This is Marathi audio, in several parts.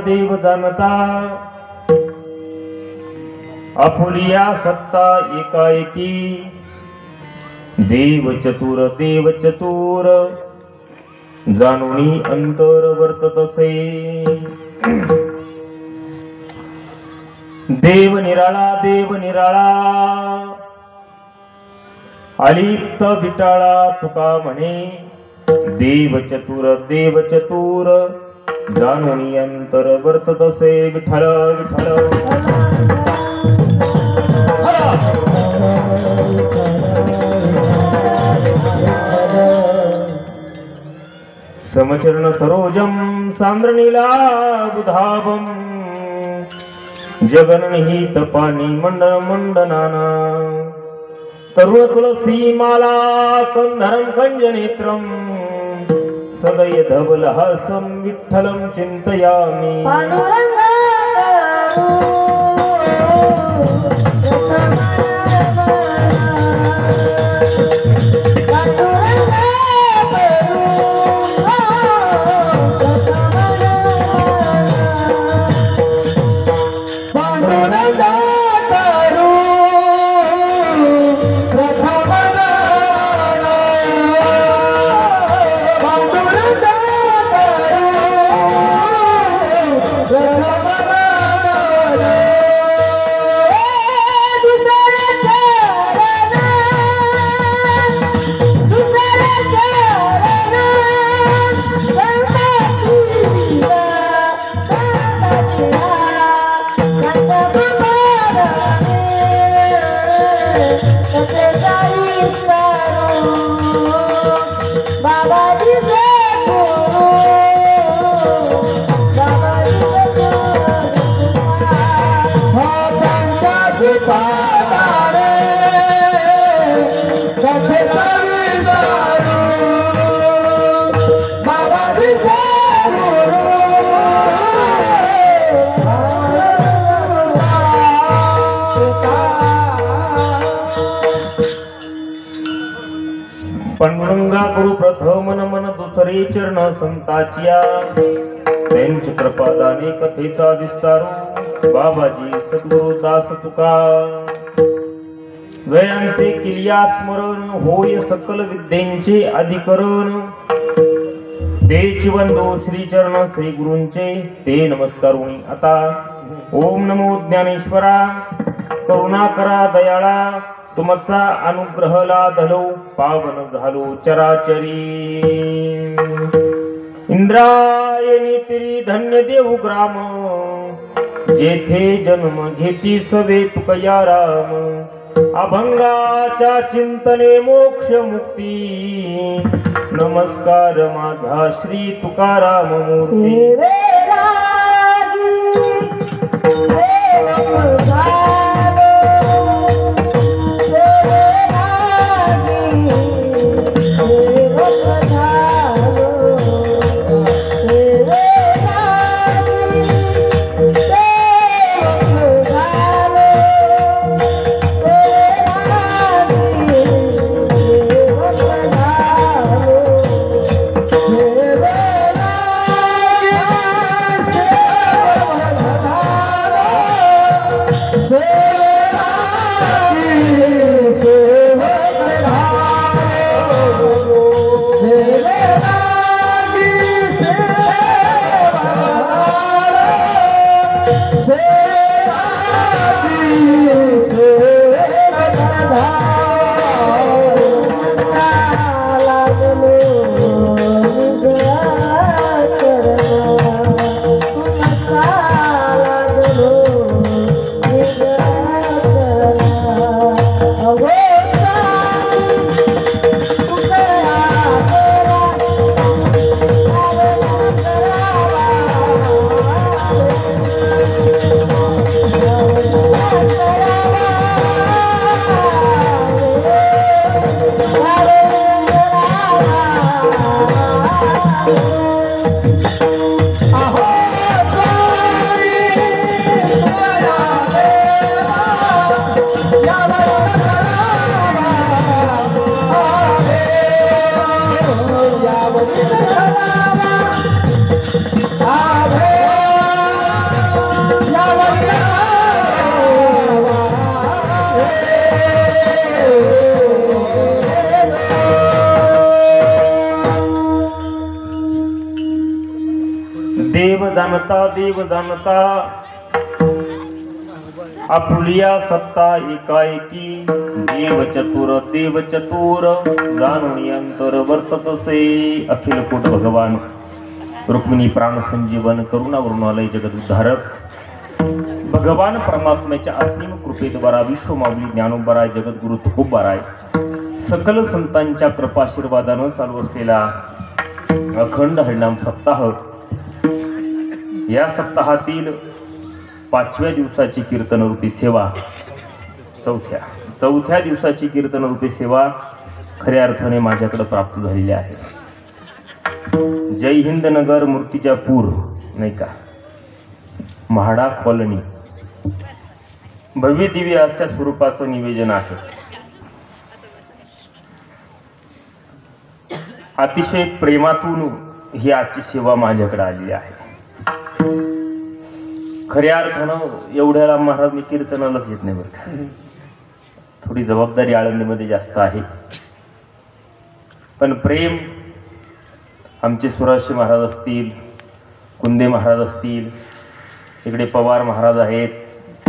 देव जाणता आपुलिया सत्ता एकाएकी देव चतुर जाणुनी अंतर वर्ततसे देव निराळा अलिप्त विटाळा तुका म्हणे देव चतुर जाणुनी अंतर वर्ततसे विठ्ठल विठ्ठल श्यामचरण सरोजम सांद्रणीला बुधाभम जगन्निहित पाणी मंडन मंडनाना तरुण तुलसी माला कंधरम कंजनेत्रम सदय धवलहासं विठ्ठलं चिन्तयामि पंडुरंगा गुरु प्रथम नमन दुसरे चरण संताचिया त्यांची कृपादाने कथेचा विस्तारू बाबाजी सद्गुरु दास तुका वेळांचे किलिया स्मरण होय सकल विद्येंचे अधिकरण तेच वंदो श्री चरण श्री गुरूंचे ते नमस्कारुणी आता ओम नमो ज्ञानेश्वरा करुणा करा दयाळा तुमचा अनुग्रह लाधलो पावन झालो चराचरी इंद्रायणी तिरी धन्य देऊ ग्राम जेथे जन्म घेती सवे तुकया राम अभंगाच्या चिंतने मोक्ष मुक्ती नमस्कार माझा श्री तुकाराम मूर्ती देव जाणता आपुलिया सत्ता एकाएकी देव चतुर जाणून अंतर वर्ततसे अखिल कोट भगवान रुक्मिणी प्राण संजीवन करुणा वरुणालय जगत उद्धारक भगवान परमात्म्याच्या असीम कृपेद्वारा विश्वमाऊली ज्ञानोबराय जगद्गुरु तुकोबाराय सकल संतांच्या कृपाशीर्वादानं चालू असलेला अखंड हरिनाम सप्ताह, या सप्ताहातील 5व्या दिवसाची कीर्तनरूपी सेवा, चौथ्या दिवसाची कीर्तनरूपी सेवा खऱ्या अर्थाने माझ्याकडे प्राप्त झालेली आहे. जय हिंद नगर मूर्तिजापूर नाही का, म्हाडा कॉलनी, भव्य दिव्य अशा स्वरूपाचं निवेदन आहे. अतिशय प्रेमातून ही आजची सेवा माझ्याकडे आलेली आहे. खऱ्या अर्थानं एवढ्याला महाराज मी कीर्तनालाच येत नाही बरं का, थोडी जबाबदारी आळंदीमध्ये जास्त आहे. पण प्रेम आमचे सुराशी महाराज असतील, कुंदे महाराज असतील, इकडे पवार महाराज आहेत,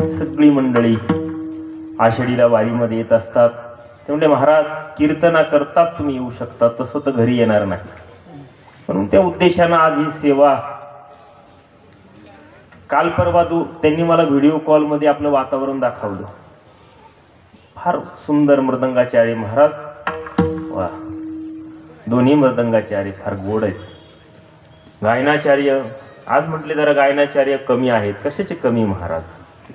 सगळी मंडळी आषाढीला वारीमध्ये येत असतात. त्यामुळे महाराज कीर्तना करतात, तुम्ही येऊ शकता, तसं तर घरी येणार नाही. म्हणून त्या उद्देशानं आज ही सेवा, काल परवा त्यांनी मला व्हिडिओ कॉलमध्ये आपलं वातावरण दाखवलं. फार सुंदर मृदंगाचार्य महाराज, वा, दोन्ही मृदंगाचार्य फार गोड आहेत. गायनाचार्य आज म्हटले जरा गायनाचार्य कमी आहेत. कशाचे कमी महाराज,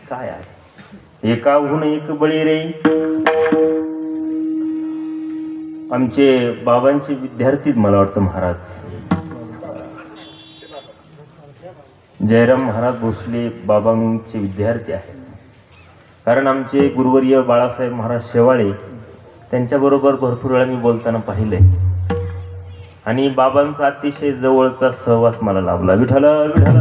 काय आहे, एकाहून एक बळी रे. आमचे बाबांचे विद्यार्थी मला वाटतं महाराज, जयराम महाराज भोसले बाबांचे विद्यार्थी आहेत. कारण आमचे गुरुवर्य बाळासाहेब महाराज शेवाळे त्यांच्याबरोबर भरपूर वेळा मी बोलताना पाहिलंय आणि बाबांचा अतिशय जवळचा सहवास मला लाभला. विठ्ठल विठ्ठल.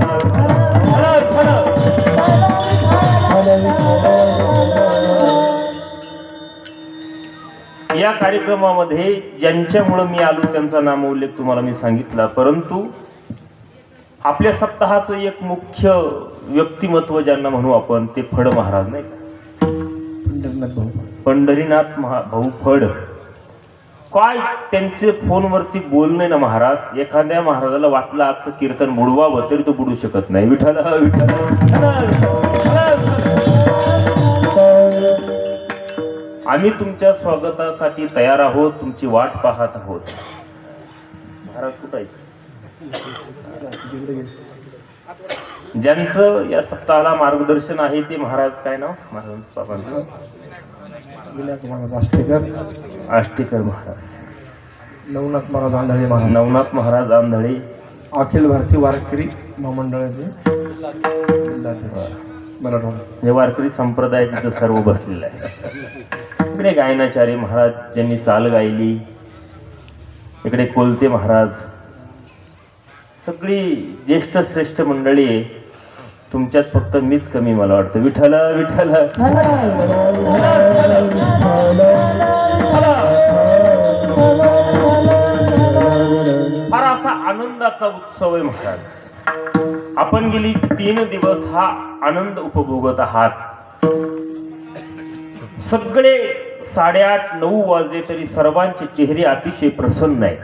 या कार्यक्रमामध्ये ज्यांच्यामुळे मी आलो त्यांचा नामोल्लेख तुम्हाला मी सांगितला, परंतु आपल्या सप्ताहाचं एक मुख्य व्यक्तिमत्व ज्यांना म्हणू आपण ते फड महाराज नाही का, पंढरीनाथ भाऊ फड. काय त्यांचे फोनवरती बोलणे ना महाराज, एखाद्या महाराजाला वाटलं आजचं कीर्तन बुडवावं तरी तो बुडू शकत नाही. विठ्ठल विठ्ठल. आम्ही तुमच्या स्वागतासाठी तयार आहोत, तुमची वाट पाहत आहोत. महाराज कुठं आहे? ज्यांचं या सप्ताहाला मार्गदर्शन आहे ते महाराज, काय नाव महाराज बाबांचं? आष्टेकर महाराज, नवनाथ महाराज आंधळे महाराज, नवनाथ महाराज आंधळे, अखिल भारतीय वारकरी महामंडळाचे हे वारकरी संप्रदाय तिथं सर्व बसलेलं आहे. इकडे गायनाचार्य महाराज ज्यांनी चाल गायली, इकडे कोलते महाराज, सगळी ज्येष्ठ श्रेष्ठ मंडळी आहे. तुमच्यात फक्त मीच कमी मला वाटतं. विठ्ठल विठ्ठल. फार असा आनंदाचा उत्सव आहे महाराज. आपण गेली 3 दिवस हा आनंद उपभोगत आहात. सगळे 8:30-9 वाजले तरी सर्वांचे चेहरे अतिशय प्रसन्न आहेत.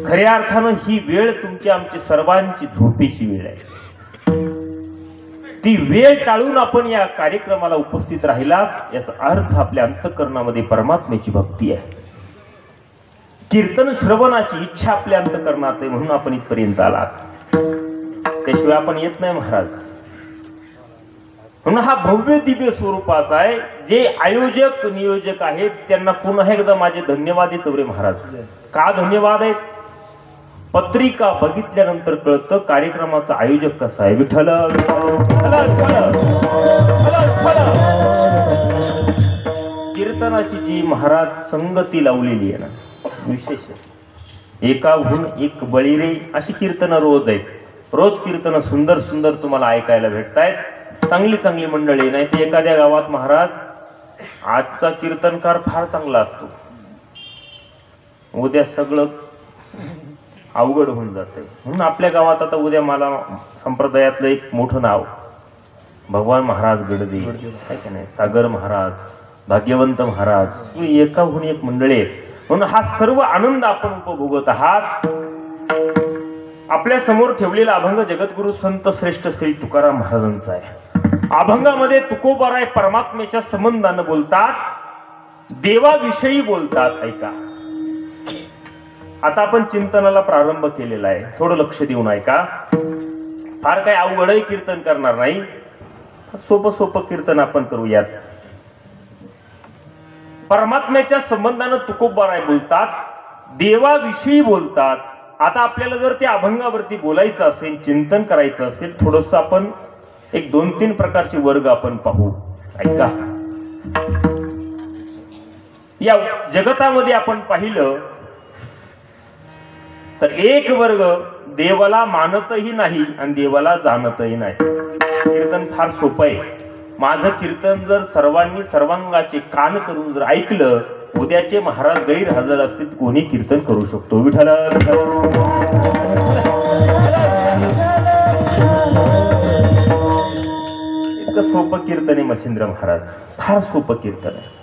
खऱ्या अर्थानं ही वेळ तुमची आमची सर्वांची झोपेची वेळ आहे. ती वेळ टाळून आपण या कार्यक्रमाला उपस्थित राहिला, याचा अर्थ आपल्या अंतःकरणामध्ये परमात्म्याची भक्ती आहे. कीर्तन श्रवणाची इच्छा आपल्या अंतःकरणात आहे, म्हणून आपण इथपर्यंत आलात. त्याशिवाय आपण येत नाही महाराज. म्हणून हा भव्य दिव्य स्वरूपाचा आहे. जे आयोजक नियोजक आहेत त्यांना पुन्हा एकदा माझे धन्यवाद देतो रे महाराज. का धन्यवाद आहेत? पत्रिका बघितल्यानंतर कळतं कार्यक्रमाचा आयोजक कसा आहे. विठ्ठल कीर्तनाची जी महाराज संगती लावलेली आहे ना, विशेष आहे. एकाहून एक बळी रे अशी कीर्तनं रोज आहेत. रोज कीर्तनं सुंदर सुंदर तुम्हाला ऐकायला भेटतायत. चांगली चांगली मंडळी. नाही ते एखाद्या गावात महाराज आजचा कीर्तनकार फार चांगला असतो, उद्या सगळं अवघड होऊन जाते. म्हणून आपल्या गावात आता उद्या मला संप्रदायातलं एक मोठं नाव भगवान महाराज गडदे आहे का नाही, सागर महाराज, भाग्यवंत महाराज, एकाहून एक मंडळी आहेत. म्हणून हा सर्व आनंद आपण उपभोगत आहात. आपल्या समोर ठेवलेला अभंग जगद्गुरु संत श्रेष्ठ श्री तुकाराम महाराजांचा आहे. अभंगामध्ये तुकोबाराय परमात्म्याच्या संबंधानं बोलतात, देवाविषयी बोलतात. ऐका, आता आपण चिंतनाला प्रारंभ केलेला आहे, थोडं लक्ष देऊन ऐका. फार काही अवघडही कीर्तन करणार नाही, सोपं सोपं कीर्तन आपण करूयात. परमात्म्याच्या संबंधानं तुकोबाराय बोलतात, देवाविषयी बोलतात. आता आपल्याला जर त्या अभंगावरती बोलायचं असेल, चिंतन करायचं असेल, थोडस आपण एक 2-3 प्रकारचे वर्ग आपण पाहू. ऐका, या जगतामध्ये आपण पाहिलं तर एक वर्ग देवाला मानतही नाही आणि देवाला जाणतही नाही. कीर्तन फार सोपं आहे. माझं कीर्तन जर सर्वांनी सर्वांगाचे कान करून जर ऐकलं, उद्याचे महाराज गैरहजर असतील, कोणी कीर्तन करू शकतो. विठ्ठल इतकं सोपं कीर्तन आहे मच्छिंद्र महाराज, फार सोपं कीर्तन आहे.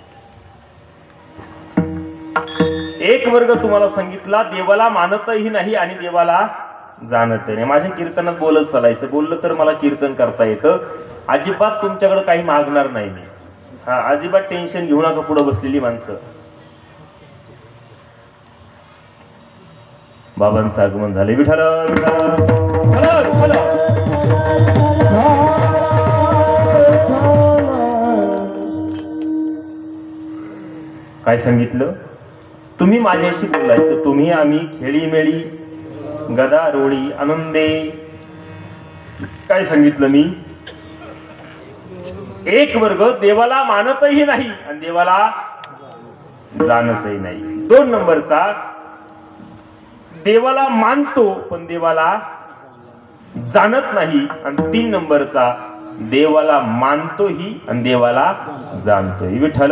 एक वर्ग तुम्हाला सांगितला, देवाला मानतही नाही आणि देवाला जाणतही नाही. माझ्या कीर्तनात बोलत चालायचं, बोललं तर मला कीर्तन करता येतं. अजिबात तुमच्याकडे काही मागणार नाही मी. हा, अजिबात टेन्शन घेऊ नका. पुढे बसलेली माणसं, बाबांचं आगमन झाले. विठ्ठल काय सांगितलं, तुम्ही माझ्याशी बोलायचं. तुम्ही आम्ही खेळीमेळी गदा रोळी आनंदे. काय सांगितलं मी, एक वर्ग देवाला मानतही नाही आणि देवाला जाणतही नाही. 2 नंबरचा देवाला मानतो पण देवाला जाणत नाही. आणि 3 नंबरचा देवाला मानतोही आणि देवाला जाणतोही. विठ्ठल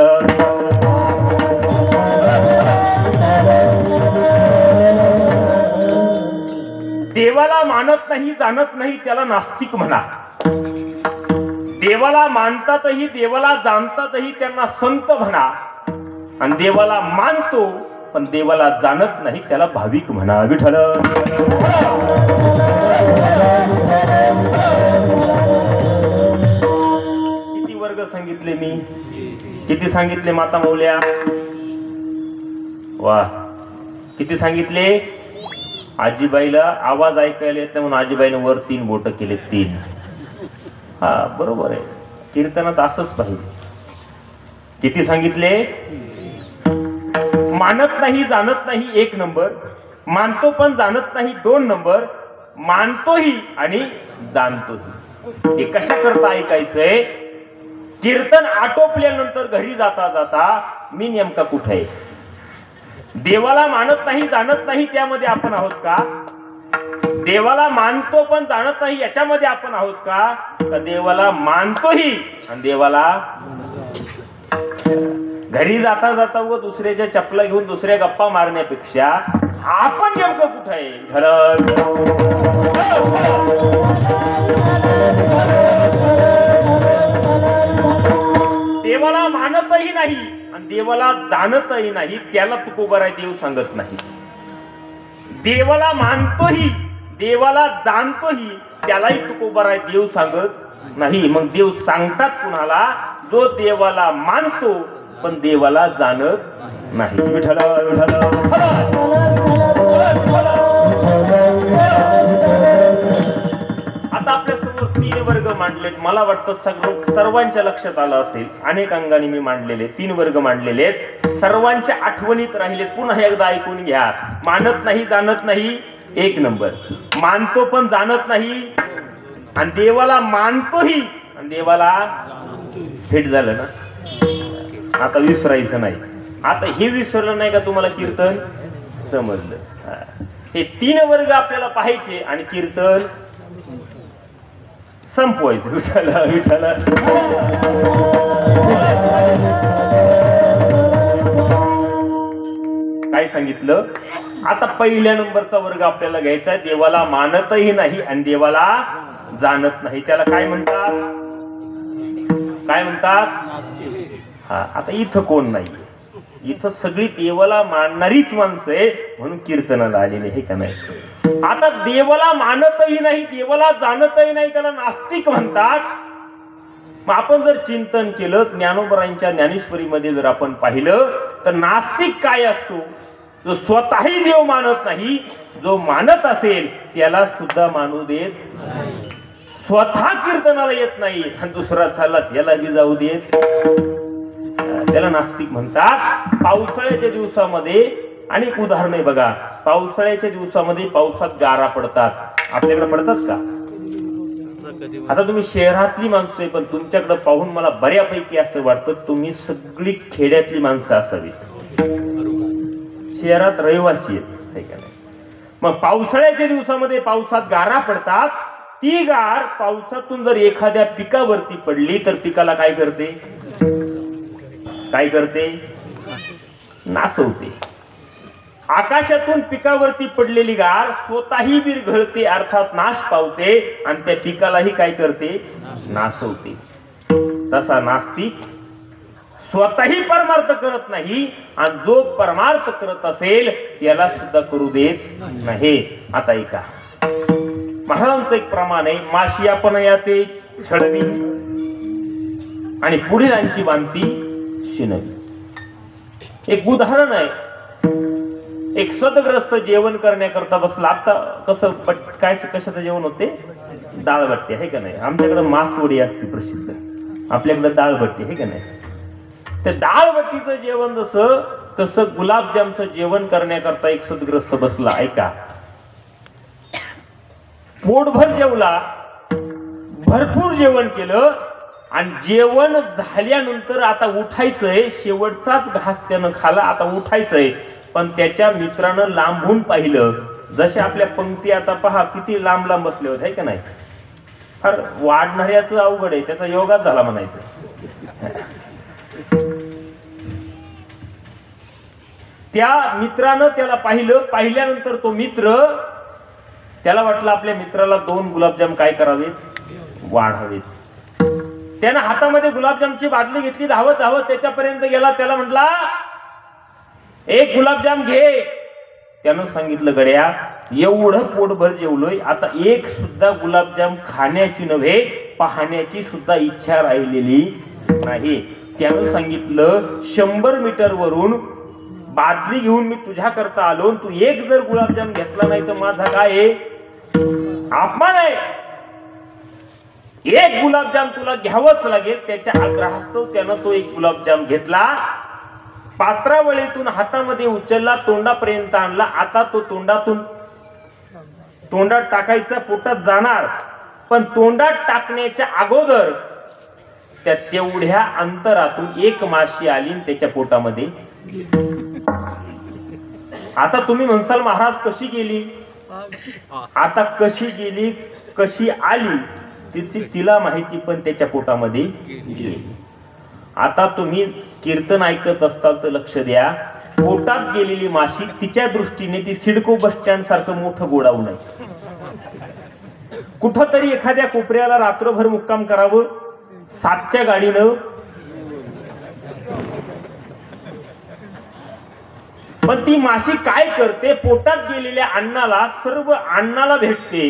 देवाला मानत नाही, जाणत नाही, त्याला नास्तिक म्हणा. देवाला मानतातही, देवाला जाणतातही, त्यांना संत म्हणा. आणि देवाला मानतो पण देवाला जाणत नाही, त्याला भाविक म्हणा. विठ्ठल किती वर्ग सांगितले मी, किती सांगितले माता मौल्या? वा, किती सांगितले? आजीबाईला आवाज ऐकायला येत म्हणून आजीबाईनं वर 3 बोट केले. 3. हा, बरोबर आहे. कीर्तनात असंच पाहिजे. किती सांगितले? मानत नाही, जाणत नाही 1 नंबर, मानतो पण जाणत नाही 2 नंबर, मानतोही आणि जाणतोही. हे कशा करता ऐकायचंय? कीर्तन आटोपल्यानंतर घरी जाता जाता मी नेमका कुठे आहे? देवाला मानत नाही, जाणत नाही, त्यामध्ये आपण आहोत का? देवाला मानतो पण जाणत नाही, याच्यामध्ये आपण आहोत का? देवाला मानतोही आणि देवाला घरी जाता जाता व दुसऱ्याच्या चपला घेऊन दुसऱ्या गप्पा मारण्यापेक्षा आपण नेमकं कुठं आहे? देवाला मानतही नाही आणि देवाला जाणतही नाही, त्याला तुकोबाराय देव सांगत नाही. देवाला मानतोही, देवाला जाणतोही, त्यालाही तुकोबाराय देव सांगत नाही. मग देव सांगतात कुणाला? जो देवाला मानतो पण देवाला जाणत नाही. विठ्ठल विठ्ठल. आता आपल्या समोर 3 वर्ग मांडलेत. मला वाटतं सर्वांच्या लक्षात आलं असेल. अनेक अंगाने मी मांडलेले 3 वर्ग मांडलेले आहेत, सर्वांच्या आठवणीत राहिलेत. पुन्हा एकदा ऐकून घ्या. मानत नाही, जाणत नाही 1 नंबर, मानतो पण जाणत नाही आणि देवाला मानतोही आणि देवाला भेट झालं ना. आता विसरायचं नाही. आता हे विसरलं नाही का तुम्हाला? कीर्तन समजलं. हे 3 वर्ग आपल्याला पाहायचे आणि कीर्तन संपवायचं. विठ्ठल विठ्ठल. काय सांगितलं? आता पहिल्या नंबरचा वर्ग आपल्याला घ्यायचा आहे. देवाला मानतही नाही आणि देवाला जाणत नाही, त्याला काय म्हणतात? काय म्हणतात? हा, आता इथं कोण नाही, इथं सगळी देवाला मानणारीच माणसं आहे म्हणून कीर्तनाला आलेले हे का नाही. आता देवाला मानतही नाही, देवाला जाणतही नाही, त्याला नास्तिक म्हणतात. मग आपण जर चिंतन केलं, ज्ञानोबरायांच्या ज्ञानेश्वरीमध्ये जर आपण पाहिलं तर नास्तिक काय असतो? जो स्वतःही देव मानत नाही, जो मानत असेल त्याला सुद्धा मानू देत नाही. स्वतः कीर्तनाला येत नाही आणि दुसरा चालला त्याला बी जाऊ देत, त्याला नास्तिक म्हणतात. पावसाळ्याच्या दिवसामध्ये अनेक उदाहरणे बघा. पावसाळ्याच्या दिवसामध्ये पावसात गारा पडतात. आपल्याकडे पडतात का? आता तुम्ही शहरातली माणसं आहे, पण तुमच्याकडे पाहून मला बऱ्यापैकी असं वाटतं तुम्ही सगळी खेड्यातली माणसं असावी. शहरात रहिवासी आहेत. मग पावसाळ्याच्या दिवसामध्ये पावसात गारा पडतात. ती गार पावसातून जर एखाद्या पिकावरती पडली तर पिकाला काय करते? काय करते? नासवते. आकाशातून पिकावरती पडलेली गार स्वतःही विरघळते, अर्थात नाश पावते आणि त्या पिकालाही काय करते? नासवते. तसा नास्तिक स्वतःही परमार्थ करत नाही आणि जो परमार्थ करत असेल त्याला सुद्धा करू देत नाही. आता ऐका, महाराजांचं एक प्रमाण आहे. माशी आपण याते छळवी आणि पुढे यांची बांधती शिनवी. एक उदाहरण आहे. एक सदग्रस्त जेवण करण्याकरता बसला. आता कसं काय कशाचं जेवण होते? डाळबट्टी आहे का नाही? आमच्याकडे मासवडी असते प्रसिद्ध, आपल्याकडे डाळबट्टी आहे का नाही? त्या डाळबट्टीचं जेवण जसं तसं गुलाबजामचं जेवण करण्याकरता एक सदग्रस्त बसला. ऐका, पोटभर जेवला, भरपूर जेवण केलं आणि जेवण झाल्यानंतर आता उठायचंय, शेवटचाच घास त्यानं खाला, आता उठायचंय. पण त्याच्या मित्रानं लांबून पाहिलं. जसे आपल्या पंक्ती आता पहा किती लांब लांब बसले होते, आहे का नाही? फार वाढणाऱ्याच अवघड आहे, त्याचा योगाच झाला म्हणायचं. त्या मित्रानं त्याला पाहिलं. पाहिल्यानंतर तो मित्र, त्याला वाटलं आपल्या मित्राला 2 गुलाबजाम काय करावेत? वाढावेत. त्यानं हातामध्ये गुलाबजामची बाटली घेतली, धावत धावत त्याच्यापर्यंत गेला. त्याला म्हटला, 1 गुलाबजाम घे. त्यानं सांगितलं, गड्या एवढं पोटभर जेवलोय, आता 1 सुद्धा गुलाबजाम खाण्याची नव्हे पाहण्याची सुद्धा इच्छा राहिलेली नाही. त्यानं सांगितलं, 100 मीटर वरून बाटली घेऊन मी तुझ्या करता आलो, तू 1 जर गुलाबजाम घेतला नाही तर माझा काय अपमान आहे. 1 गुलाबजाम तुला घ्यावंच लागेल. त्याच्या आग्रहास्तव त्यानं तो 1 गुलाबजाम घेतला. पात्रावळीतून हातामध्ये उचलला, तोंडापर्यंत आणला. आता तो तोंडात टाकायचा, पोटात जाणार. पण तोंडात टाकण्याच्या अगोदर त्या तेवढ्या अंतरातून एक माशी आली त्याच्या पोटामध्ये. आता तुम्ही म्हणसाल महाराज कशी गेली? आता कशी गेली कशी आली तिला माहिती, पण त्याच्या पोटामध्ये गेली. आता तुम्ही कीर्तन ऐकत असताल तर लक्ष द्या. पोटात गेलेली माशी तिच्या दृष्टीने ती सिडको बस स्टँड सारखं मोठं गोडाऊन आहे. कुठंतरी एखाद्या कोपऱ्याला रात्रभर मुक्काम करावं 7च्या गाडीनं. पण ती माशी काय करते? पोटात गेलेल्या अन्नाला, सर्व अन्नाला भेटते.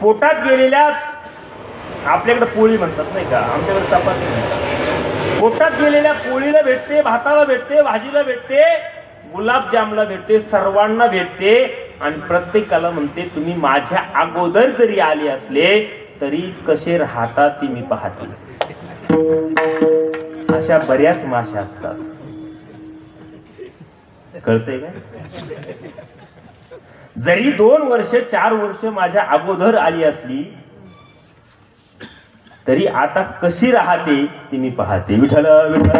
पोटात गेलेल्या, आपल्याकडे पोळी म्हणतात नाही का, आमच्याकडे चपाती म्हणतात. पोटात गेलेल्या पोळीला भेटते, भाताला भेटते, भाजीला भेटते, गुलाबजामला भेटते, सर्वांना भेटते. आणि प्रत्येकाला म्हणते, तुम्ही माझ्या अगोदर जरी आले असले तरी कसे राहतात ती मी पाहते. अशा बऱ्याच माशा असतात. कळतंय का? जरी 2 वर्ष 4 वर्ष माझ्या अगोदर आली असली तरी आता कशी राहते ती मी पाहते. विठ्ठल विठ्ठल.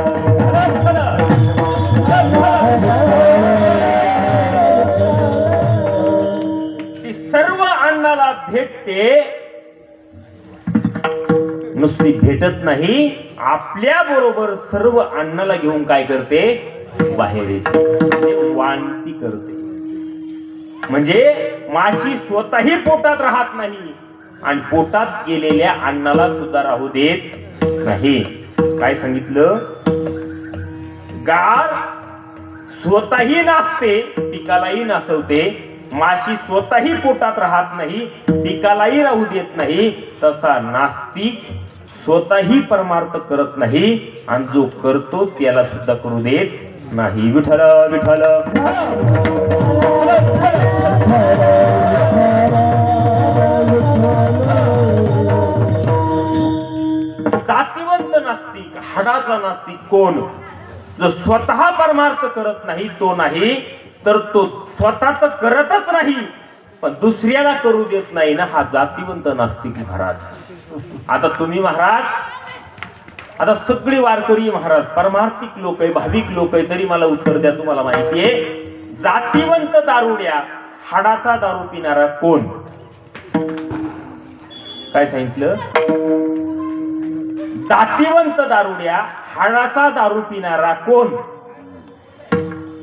ती सर्व अन्नाला भेटते, नुसती भेटत नाही, आपल्या बरोबर सर्व अन्नाला घेऊन काय करते? बाहेर येते, वांती करते. म्हणजे माशी स्वतःही पोटात राहत नाही आणि पोटात गेलेल्या अन्नाला सुद्धा राहू देत नाही. काय सांगितलं? गार स्वतःही नाचते, पिकालाही नाचवते. माशी स्वतःही पोटात राहत नाही, पिकालाही राहू देत नाही. तसा नास्तिक स्वतःही परमार्थ करत नाही आणि जो करतो त्याला सुद्धा करू देत नाही. विठ्ठल विठ्ठल. जातीवंत नास्तिक, हाडाचा नास्तिक कोण? जो स्वतः परमार्थ करत नाही तो नाही, तर तो स्वतःच करतच नाही पण दुसऱ्याला करू देत नाही ना, हा जातीवंत नास्तिक महाराज. आता तुम्ही महाराज, आता सगळी वारकरी महाराज परमार्थिक लोक आहे, भाविक लोक आहे, तरी मला उत्तर द्या. तुम्हाला माहितीये जातीवंत दारुड्या, हाडाचा दारू पिणारा कोण? काय सांगितलं? जातीवंत दारुड्या, हाडाचा दारू पिणारा कोण?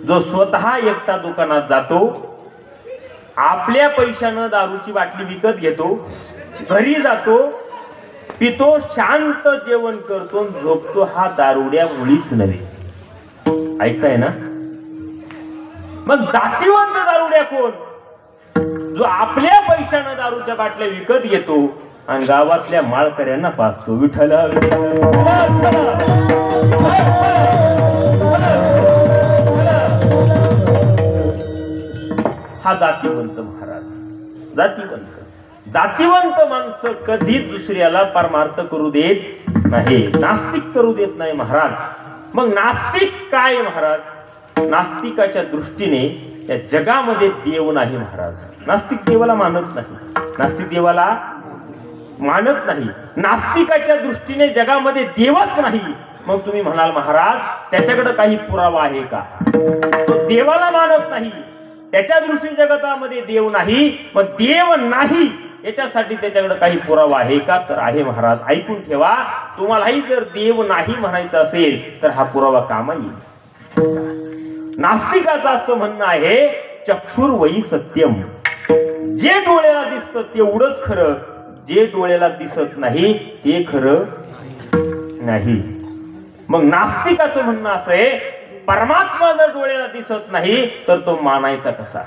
जो स्वतः एकटा दुकानात जातो, आपल्या पैशानं दारूची बाटली विकत घेतो, घरी जातो, पितो, शांत जेवण करतो, झोपतो, हा दारुड्या मुळीच नव्हे. ऐकताय ना? मग जातीवंत दारुड्या कोण? जो आपल्या पैशानं दारूच्या बाटल्या विकत घेतो आणि गावातल्या माळकऱ्यांना पाचतो. विठ्ठल हा जातीवंत महाराज. जातीवंत माणसं कधीच दुसऱ्याला परमार्थ करू देत नाही, नास्तिक करू देत नाही महाराज. मग नास्तिक काय महाराज? नास्तिकाच्या दृष्टीने या जगामध्ये देव नाही महाराज. नास्तिक देवाला मानत नाही, नास्तिक देवाला मानत नाही. नास्तिकाच्या दृष्टीने जगामध्ये देवच नाही. मग तुम्ही म्हणाल महाराज त्याच्याकडे काही पुरावा आहे का? तो देवाला मानत नाही, त्याच्या दृष्टीने जगतामध्ये देव नाही, मग देव नाही याच्यासाठी त्याच्याकडे काही पुरावा आहे का? तर आहे महाराज. ऐकून ठेवा, तुम्हालाही जर देव नाही म्हणायचं असेल तर हा पुरावा कामा येईल. नास्तिकाचं असं म्हणणं आहे चक्षुर्वयी सत्यम. जे डोळ्याला दिसतं तेवढंच खरं, जे डोळ्याला दिसत नाही ते खरं नाही. मग नास्तिकाचं म्हणणं असं आहे परमात्मा जर डोळ्याला दिसत नाही तर तो मानायचा कसा?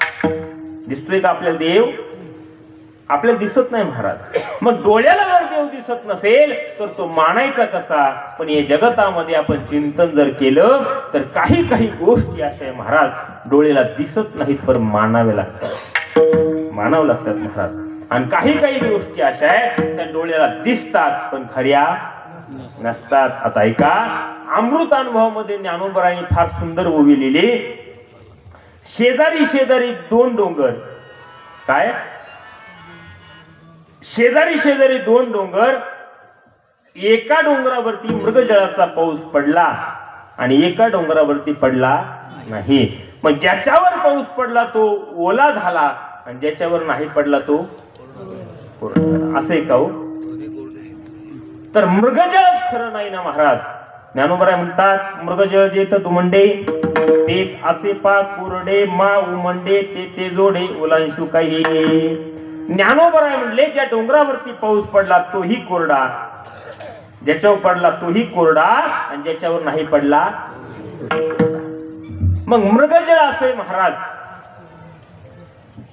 दिसतोय का आपल्याला देव? आपल्याला दिसत नाही महाराज. मग डोळ्याला जर देव दिसत नसेल तर तो मानायचा कसा? पण या जगतामध्ये आपण चिंतन जर केलं तर काही काही गोष्टी अशा आहे महाराज, डोळ्याला दिसत नाहीत पण मानावे लागतात, मानावं लागतात महाराज. आणि काही काही गोष्टी अशा आहेत त्या डोळ्याला दिसतात पण खऱ्या नसतात. आता ऐका, अमृतानुभवामध्ये ज्ञानोबरायांनी फार सुंदर ओवी लिहिली. शेजारी शेजारी दोन डोंगर. काय? शेजारी शेजारी दोन डोंगर, एका डोंगरावरती मृगजळाचा पाऊस पडला आणि एका डोंगरावरती पडला नाही. मग ज्याच्यावर पाऊस पडला तो ओला झाला आणि ज्याच्यावर नाही पडला तो कोरडा झाला. असं आहे का हो? तर मृगजळच खरं नाही ना महाराज. ज्ञानोबराय म्हणतात मृगजळ जे तुमंडे ते असे पा कोरडे मा उमंडे ते जोडे ओलांशू काही. ज्ञानोबराय म्हणले ज्या डोंगरावरती पाऊस पडला तोही कोरडा, ज्याच्यावर पडला तोही कोरडा आणि ज्याच्यावर नाही पडला. मग मृगजळ असे महाराज,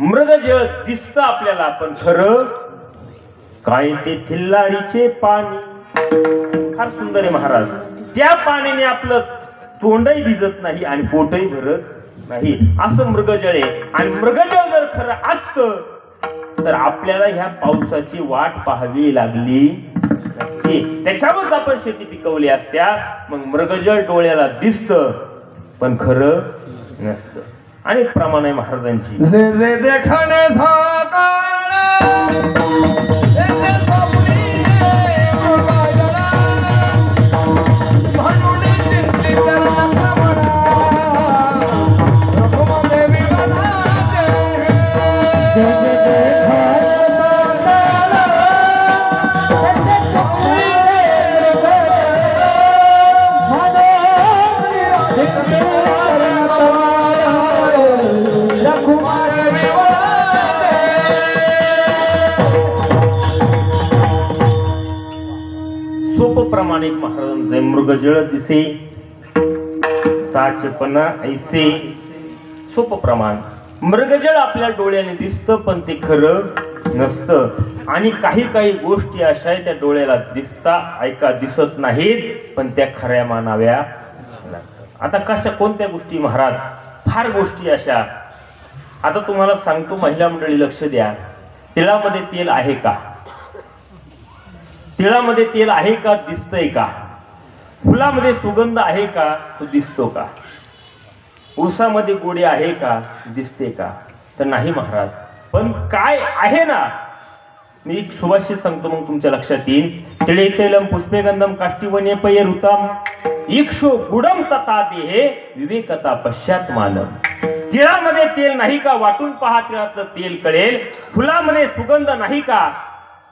मृगजळ दिसतं आपल्याला पण खरं काय ते थिल्लारीचे पाणी. फार सुंदर आहे महाराज. त्या पाण्याने आपलं तोंडही भिजत नाही आणि पोटही भरत नाही, असं मृगजळ आहे. आणि मृगजळ जर खरं असतं तर आपल्याला ह्या पावसाची वाट पाहावी लागली नसती, त्याच्यावरच आपण शेती पिकवली असत्या. मग मृगजळ डोळ्याला दिसतं पण खरं नसतं. अनेक प्रमाण आहे महाराजांची. प्रमाणिक महाराजांचे मृगजळ दिसे साचपणा ऐसे. सोप प्रमाण. मृगजळ आपल्या डोळ्याने दिसतं पण ते खरं नसतं. आणि काही काही गोष्टी अशा आहेत त्या डोळ्याला दिसता ऐका दिसत नाहीत पण त्या खऱ्या मानाव्या लागतात. आता कशा कोणत्या गोष्टी महाराज? फार गोष्टी अशा. आता तुम्हाला सांगतो, महिला मंडळी लक्ष द्या. तिळामध्ये तेल आहे का? तिळामध्ये तेल आहे का? दिसतंय का? फुलामध्ये सुगंध आहे का? तो दिसतो का? ऊसामध्ये गोडी आहे का? दिसते का? तर नाही महाराज. पण काय आहे ना, मी एक सुभाषित सांगतो मग तुमच्या लक्षात येईल. तिळे तैलम पुष्पेगंधम काष्टीवने पय ऋतम इक्षु गुडम तथा देहे विवेकता पश्चात मानम. तिळामध्ये तेल नाही का? वाटून पहा, तिळातलं तेल कळेल. फुलामध्ये सुगंध नाही का?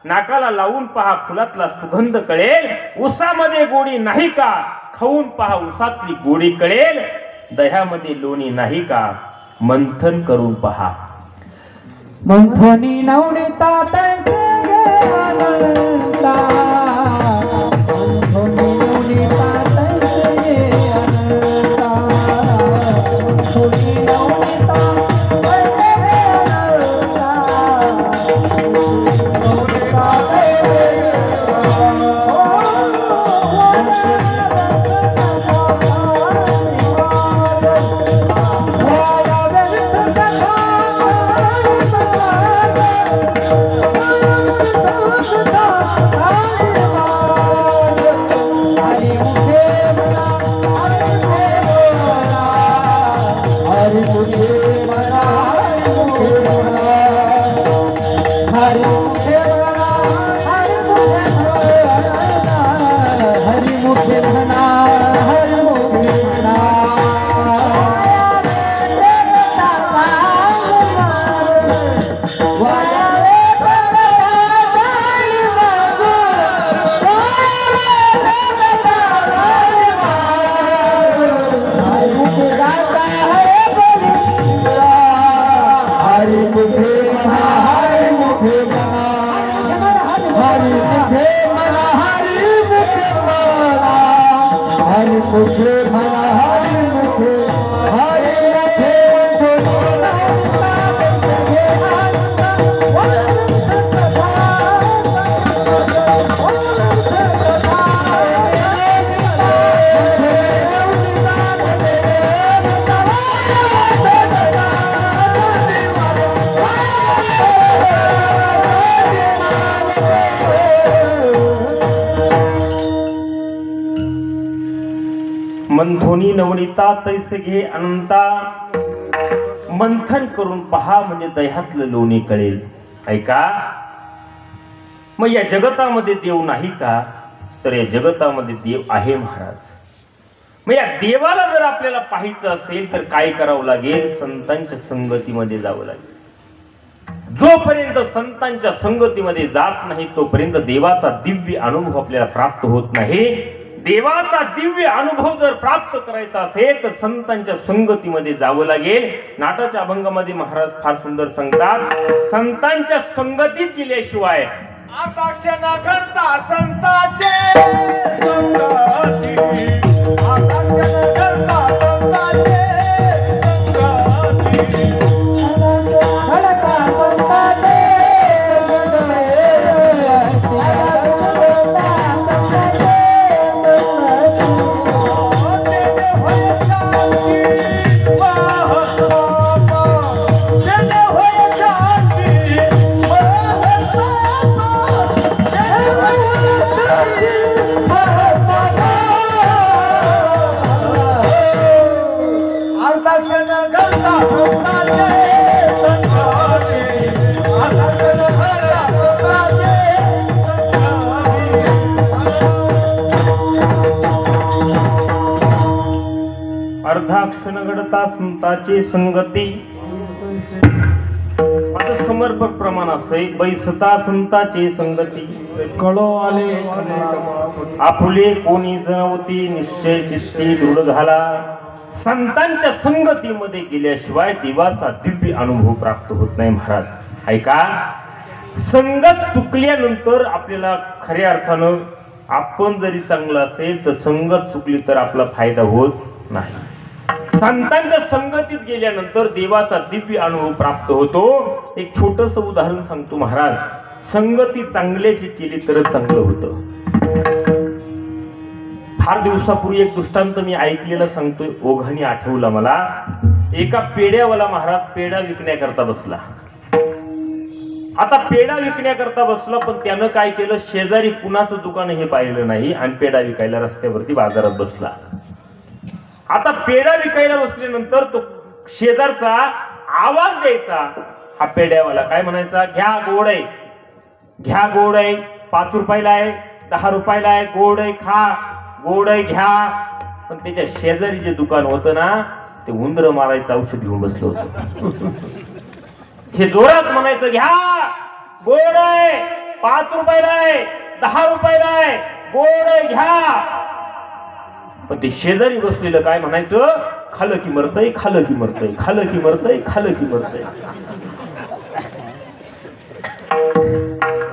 नाकाला लावून पहा, फुलातला सुगंध कळेल. ऊसामध्ये गोडी नाही का? खाऊन पहा, ऊसातली गोडी कळेल. दह्यामध्ये लोणी नाही का? मंथन करून पहा. मंथनी नवनीता तैसे अनंता, मंथनी नवनीता तैसे अनंता, मंथनी नवनीता तैसे अनंता, नवनीता तैसे मंथोनी नवनीता तैसे घे अनंता. मंथन करून पहा म्हणजे दह्यातलं लोणी कळेल. ऐका, मग या जगतामध्ये देव नाही का? तर या जगतामध्ये देव आहे महाराज. मग या देवाला जर आपल्याला पाहायचं असेल तर काय करावं लागेल? संतांच्या संगतीमध्ये जावं लागेल. जोपर्यंत संतांच्या संगतीमध्ये जात नाही तोपर्यंत देवाचा दिव्य अनुभव आपल्याला प्राप्त होत नाही. देवाचा दिव्य अनुभव जर प्राप्त करायचा असेल तर संतांच्या संगतीमध्ये जावं लागेल. नाटाच्या अभंगामध्ये महाराज फार सुंदर सांगतात, संतांच्या संगतीत गेल्याशिवाय आकाशन करता संताचे संगती, आकाशन करता संताचे संगती, खडका संताचे अर्धाक्षण घडता संताची संगती. माझं समर्पक प्रमाण असे बैसता संताची संगती. कळो आले आपुले कोणी जावती निश्चय चित्ती दृढ झाला. संतांच्या संगतीमध्ये गेल्याशिवाय देवाचा दिव्य अनुभव प्राप्त होत नाही महाराज. ऐका, संगत चुकल्यानंतर आपल्याला खऱ्या अर्थानं आपण जरी चांगलं असेल तर संगत चुकली तर आपला फायदा होत नाही. संतांच्या संगतीत गेल्यानंतर देवाचा दिव्य अनुभव प्राप्त होतो. एक छोटस उदाहरण सांगतो महाराज. संगती चांगल्याची केली तरच चांगलं होतं. फार दिवसापूर्वी एक दृष्टांत मी ऐकलेला सांगतोय, ओघाने आठवला मला. एका पेड्यावाला महाराज पेढा विकण्याकरता बसला. आता पेढा विकण्याकरता बसला, पण त्यानं काय केलं, शेजारी कुणाचं दुकान हे पाहिलं नाही आणि पेढा विकायला रस्त्यावरती बाजारात बसला. आता पेढा विकायला बसल्यानंतर तो शेजारचा आवाज द्यायचा. हा पेड्यावाला काय म्हणायचा, घ्या गोड आहे, घ्या गोड आहे, 5 रुपयाला आहे, 10 रुपयाला आहे, गोड आहे, खा, गोड आहे, घ्या. पण त्याच्या शेजारी जे दुकान होतं ना, ते उंदर मारायचं औषध घेऊन बसलं होतं. हे जोरात म्हणायचं, घ्या गोड आहे, 5 रुपयाला आहे, 10 रुपयाला आहे, गोड आहे, घ्या. पण ते शेजारी बसलेलं काय म्हणायचं, खालं की मरतय, खालं की मरतय, खालं की मरतय, खालं की मरतय.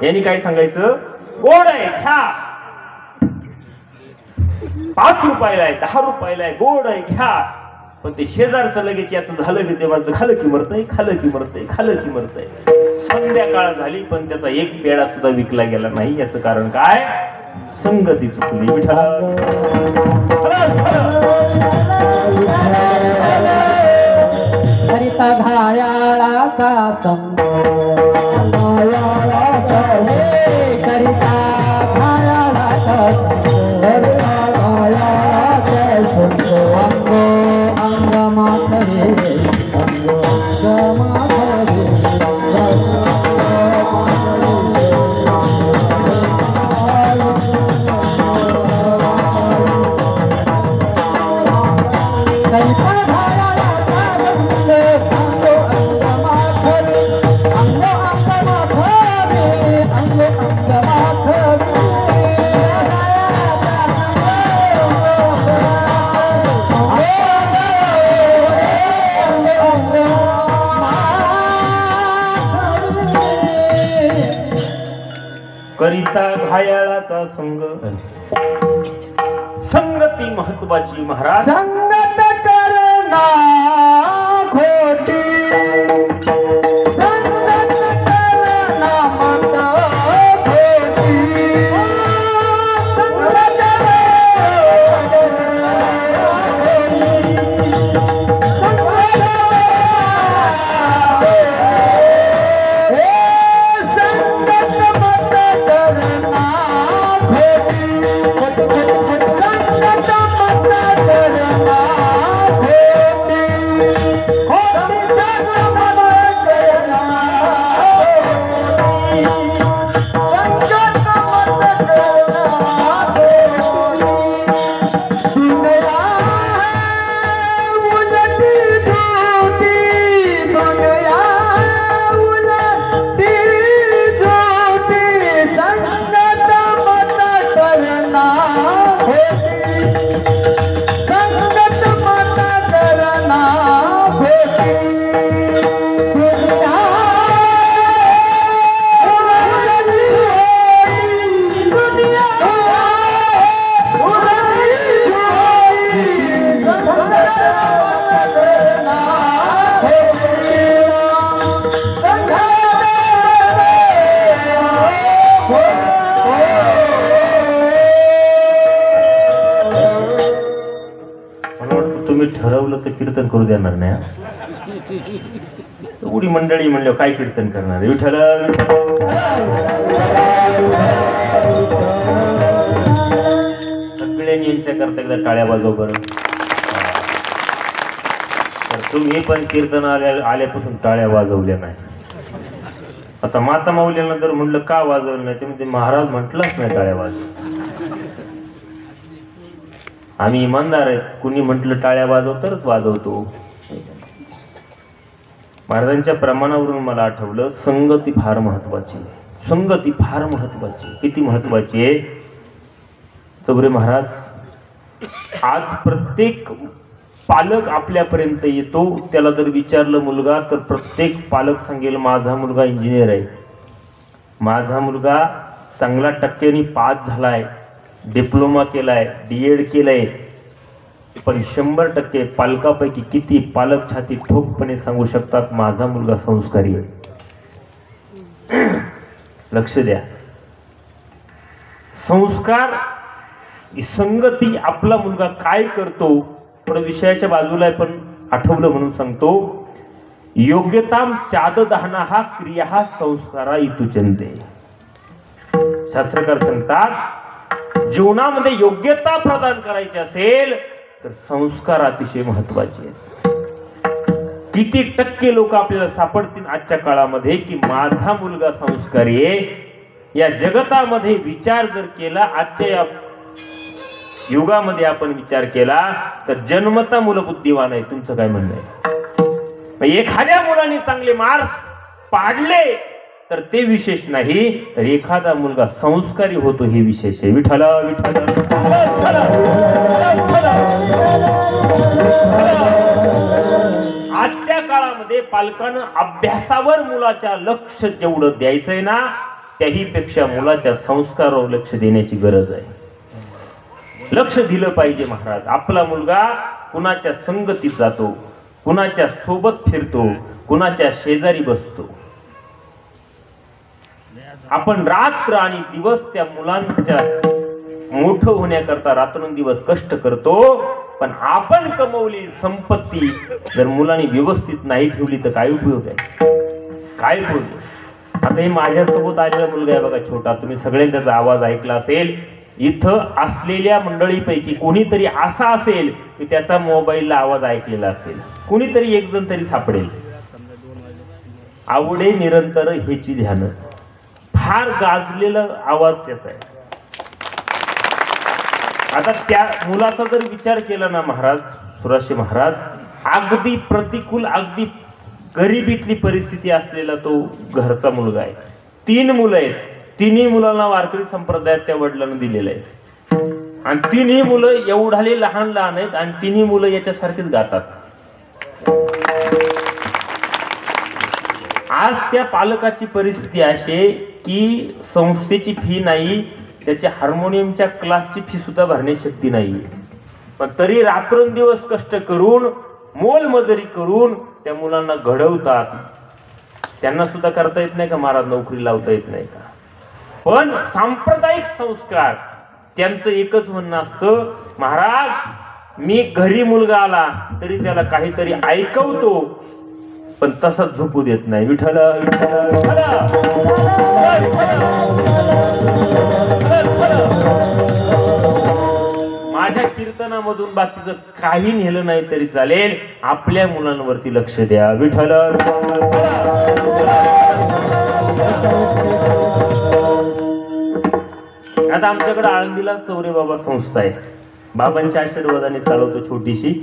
यांनी काय सांगायचं, गोड आहे, घ्या, 5 रुपयाला आहे, 10 रुपयाला आहे, गोड आहे, घ्या. पण ते शेजारचं लगेच याचं झालं की ते माझं खालं की मरतय, खालं की मरतय, खालं की मरतय. संध्याकाळ झाली पण त्याचा एक पेढा सुद्धा विकला गेला नाही. याचं कारण काय, संगती चुकली. विठ्ठल हरिता घायाळाचा संग, घायाळाचा हे करिता घायाळाचा संग, घायाळाचा संग, अंग अंग माथरे, अंग अंग माथरे, करिता घायाळाचा संग. संगती महत्वाची महाराज. संगत करना खोटी, संगत करना मत खोटी, संगत ठरवलं तर कीर्तन करू देणार नाही. एवढी मंडळी म्हणल्यावर काय कीर्तन करणार. विठ्ठल सगळ्यांनी यांच्या करता एकदा टाळ्या वाजव बरं. तर तुम्ही पण कीर्तन आल्यापासून टाळ्या वाजवल्या नाही. आता माता माऊलीनंतर म्हणलं का वाजवलं नाही, ते म्हणजे महाराज म्हटलंच नाही टाळ्या वाजव. आम्ही इमानदार आहेत, कुणी म्हटलं टाळ्या वाजव तरच वाजवतो. महाराजांच्या प्रमाणावरून मला आठवलं, संगती फार महत्वाची. संगती फार महत्वाची. किती महत्वाची आहे चौरे महाराज. आज प्रत्येक पालक आपल्यापर्यंत येतो, त्याला जर विचारलं मुलगा, तर प्रत्येक पालक सांगेल माझा मुलगा इंजिनियर आहे, माझा मुलगा चांगला टक्क्यांनी पास झालाय, डिप्लोमा केलाय, DED केलंय. पण 100% पालकापैकी किती पालक छाती ठोकपणे सांगू शकतात माझा मुलगा संस्कारी आहे? लक्ष द्या. संस्कार, संगती, आपला मुलगा काय करतो, थोडं विषयाच्या बाजूला आहे पण आठवलं म्हणून सांगतो. योग्यताम चाददहना हा क्रिया हा संस्कारा इतुचंते. शास्त्रकार सांगतात जीवनामध्ये योग्यता प्रदान करायची असेल तर संस्कार अतिशय महत्वाचे आहेत. किती टक्के लोक आपल्याला सापडतील आजच्या काळामध्ये की माझा मुलगा संस्कारी आहे? या जगतामध्ये विचार जर केला, आजच्या या युगामध्ये आपण विचार केला तर जन्मता मुलं बुद्धिवान आहे. तुमचं काय म्हणणं आहे? एखाद्या मुलाने चांगले मार्क्स पाडले तर ते विशेष नाही, तर एखादा मुलगा संस्कारी होतो हे विशेष आहे. विठ्ठल विठ्ठल. आजच्या काळामध्ये पालकांना अभ्यासावर मुलाच्या लक्ष जेवढं द्यायचंय ना, त्याहीपेक्षा मुलाच्या संस्कारावर लक्ष देण्याची गरज आहे. लक्ष दिलं पाहिजे महाराज. आपला मुलगा कुणाच्या संगतीत जातो, कुणाच्या सोबत फिरतो, कुणाच्या शेजारी बसतो. आपण रात्र आणि दिवस त्या मुलांच्या मोठं होण्याकरता रात्रंदिवस कष्ट करतो, पण आपण कमवली संपत्ती जर मुलांनी व्यवस्थित नाही ठेवली तर काय उपयोग आहे? काय उपयोग? आता हे माझ्यासोबत आलेला मुलगा आहे बघा, छोटा. तुम्ही सगळ्यांनी त्याचा आवाज ऐकला असेल. इथं असलेल्या मंडळीपैकी कोणीतरी असा असेल की त्याचा मोबाईलला आवाज ऐकलेला असेल. कोणीतरी एक जण तरी सापडेल. आवडे निरंतर हेची ध्यान. फार गाजलेला आवाज त्याचा आहे. आता त्या मुलाचा जर विचार केला ना महाराज, सुराशे महाराज, अगदी प्रतिकूल, अगदी गरिबीतली परिस्थिती असलेला तो घरचा मुलगा आहे. 3 मुलं आहेत. 3ही मुलांना वारकरी संप्रदायात त्या वडिलांना दिलेलं आहे. आणि 3ही मुलं एवढाले लहान लहान आहेत आणि 3ही मुलं याच्यासारखीच गातात. आज त्या पालकाची परिस्थिती अशी की संस्थेची फी नाही, त्याच्या हार्मोनियमच्या क्लासची फी सुद्धा भरण्याची शक्ती नाही. पण तरी रात्रंदिवस कष्ट करून, मोलमजुरी करून त्या मुलांना घडवतात. त्यांना सुद्धा करता येत नाही का महाराज? नोकरी लावता येत नाही का? पण सांप्रदायिक संस्कार त्यांचं एकच म्हणणं असतं, महाराज मी घरी मुलगा आला तरी त्याला काहीतरी ऐकवतो, पण तसंच झोपू देत नाही. विठ्ठल विठ्ठल. माझ्या कीर्तनामधून बाकीचं काही नेलं नाही तरी चालेल, आपल्या मुलांवरती लक्ष द्या. विठ्ठल. आता आमच्याकडे आळंदीला चौरे बाबा संस्था आहे. बाबांच्या आशीर्वादाने चालवतो छोटीशी.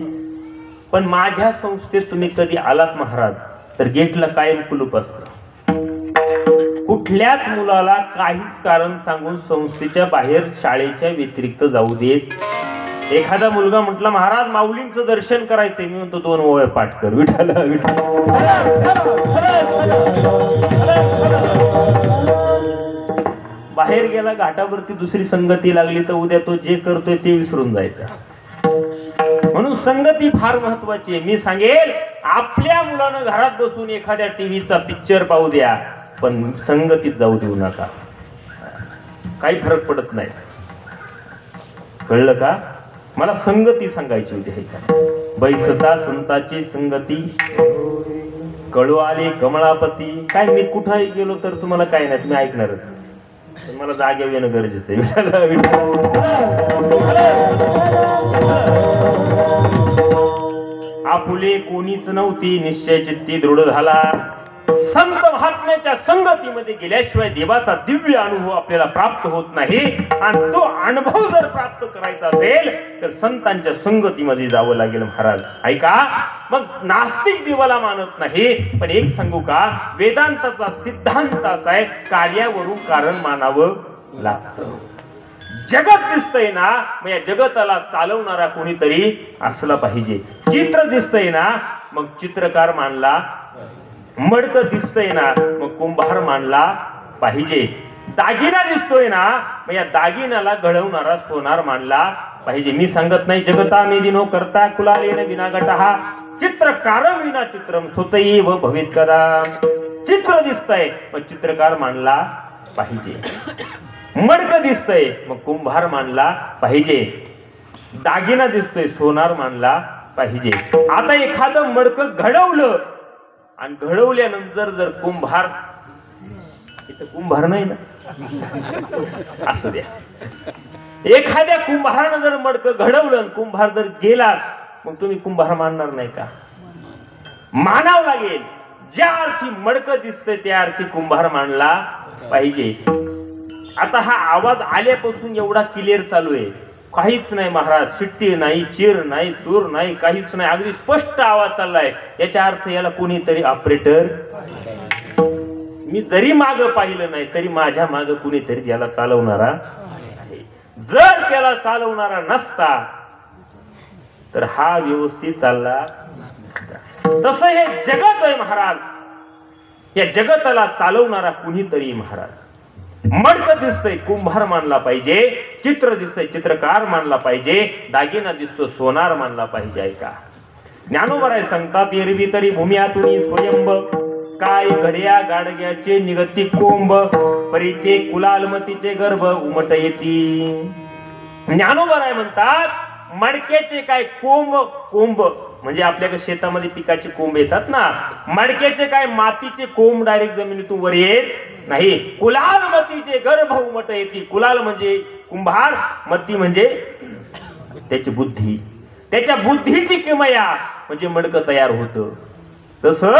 पण माझ्या संस्थेत तुम्ही कधी आलात महाराज तर गेटला कायम कुलूप असतं. कुठल्याच मुलाला काहीच कारण सांगून संस्थेच्या बाहेर शाळेच्या व्यतिरिक्त जाऊ देत. एखादा मुलगा म्हटला महाराज माऊलींचं दर्शन करायचंय, मी म्हणतो 2 ओव्या पाठ कर. विठ्ठल विठ्ठल. बाहेर गेला, घाटावरती दुसरी संगती लागली तर उद्या तो जे करतोय ते विसरून जायचा. म्हणून संगती फार महत्वाची आहे. मी सांगेल आपल्या मुलानं घरात बसून एखाद्या टीव्हीचा पिक्चर पाहू द्या, पण संगतीत जाऊ देऊ नका. काही फरक पडत नाही. कळलं का? मला संगती सांगायची होती. बैसता संताची संगती कळू आले कमळापती. काय मी कुठे गेलो तर तुम्हाला काय नाही, तुम्ही ऐकणारच. मला जागे येणं गरजेचं आहे. आपुले कोणीच नव्हती, निश्चय चित्ती दृढ झाला. संत महात्म्याच्या संगतीमध्ये गेल्याशिवाय देवाचा दिव्य अनुभव आपल्याला प्राप्त होत नाही. आणि तो अनुभव जर प्राप्त करायचा असेल तर संतांच्या संगतीमध्ये जावं लागेल महाराज. ऐका, मग नास्तिक देवाला मानत नाही, पण एक सांगू का, वेदांताचा सिद्धांत असा आहे, कार्यावरून कारण मानावं लागतं. जगत दिसतंय ना, मग या जगताला चालवणारा कोणीतरी असला पाहिजे. चित्र दिसतंय ना, मग चित्रकार मानला. मडकं दिसतंय ना, मग कुंभार मानला पाहिजे. दागिना दिसतोय ना, मग या दागिन्याला घडवणारा सोनार मानला पाहिजे. मी सांगत नाही जगता मेदिनो करता कुलालेन विनागटहा चित्रकारम विना चित्रम स्वतैव भवित कदा. चित्र दिसतंय मग चित्रकार मानला पाहिजे. मडक दिसतंय मग कुंभार मानला पाहिजे. दागिना दिसतोय सोनार मानला पाहिजे. आता एखादं मडक घडवलं आणि घडवल्यानंतर जर कुंभार, इथं कुंभार नाही ना, असू द्या, एखाद्या कुंभारानं जर मडक घडवलं आणि कुंभार जर गेला मग तुम्ही कुंभार मानणार नाही का? मानावं लागेल. ज्या अर्थी मडक दिसतंय त्या अर्थी कुंभार मानला पाहिजे. आता हा आवाज आल्यापासून एवढा क्लिअर चालू आहे, काहीच नाही महाराज, शिट्टी नाही, चिर नाही, चूर नाही, काहीच नाही, अगदी स्पष्ट आवाज चाललाय. याचा अर्थ याला कोणीतरी ऑपरेटर, मी जरी माग पाहिलं नाही तरी माझ्या माग कुणीतरी याला चालवणारा आहे. जर त्याला चालवणारा नसता तर हा व्यवस्थित चालला. तसं हे जगत आहे महाराज, या जगताला चालवणारा कुणीतरी महाराज. मडक दिसतंय कुंभार मानला पाहिजे, चित्र दिसतंय चित्रकार मानला पाहिजे, दागिना दिसतो सोनार मानला पाहिजे. ऐका ज्ञानोबराय सांगतात, एरवी तरी भूम्यातून स्वयंब काय घड्या गाडग्याचे निगती कोंब परिते कुलालमतीचे गर्भ उमट येती. ज्ञानोबराय म्हणतात मडक्याचे काय कोंब, कोंब म्हणजे आपल्याकडे शेतामध्ये पिकाचे कोंब येतात ना, मडक्याचे काय मातीचे कोंब डायरेक्ट जमिनीतून वर येत नाही. कुलालमतीचे गर्भ उमट येते. कुलाल म्हणजे कुंभार, मती म्हणजे त्याची बुद्धी, त्याच्या बुद्धीची किमया म्हणजे मडकं तयार होतं. तसं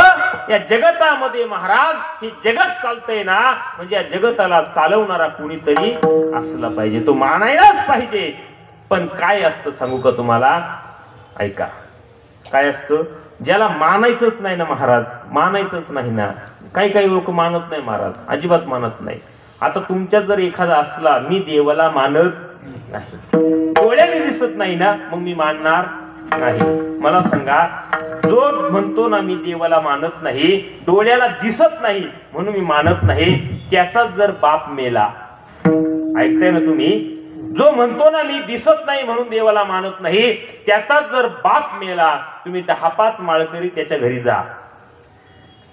या जगतामध्ये महाराज हे जगत चालतंय ना, म्हणजे या जगताला चालवणारा कुणीतरी असला पाहिजे, तो मानायलाच पाहिजे. पण काय असतं सांगू का तुम्हाला? ऐका काय असतं, ज्याला मानायचंच नाही ना महाराज, मानायचंच नाही ना. काही काही लोक मानत नाही महाराज, अजिबात मानत नाही. आता तुमच्यात जर एखादा असला मी देवाला मानत नाही, डोळ्याने दिसत नाही ना, मग मी मानणार नाही. मला सांगा, जो म्हणतो ना मी देवाला मानत नाही, डोळ्याला दिसत नाही म्हणून मी मानत नाही, त्याचाच जर बाप मेला, ऐकताय ना तुम्ही, जो म्हणतो ना मी दिसत नाही म्हणून देवाला मानत नाही, त्याचाच जर बाप मेला, तुम्ही 10-5 माळकरी त्याच्या घरी जा.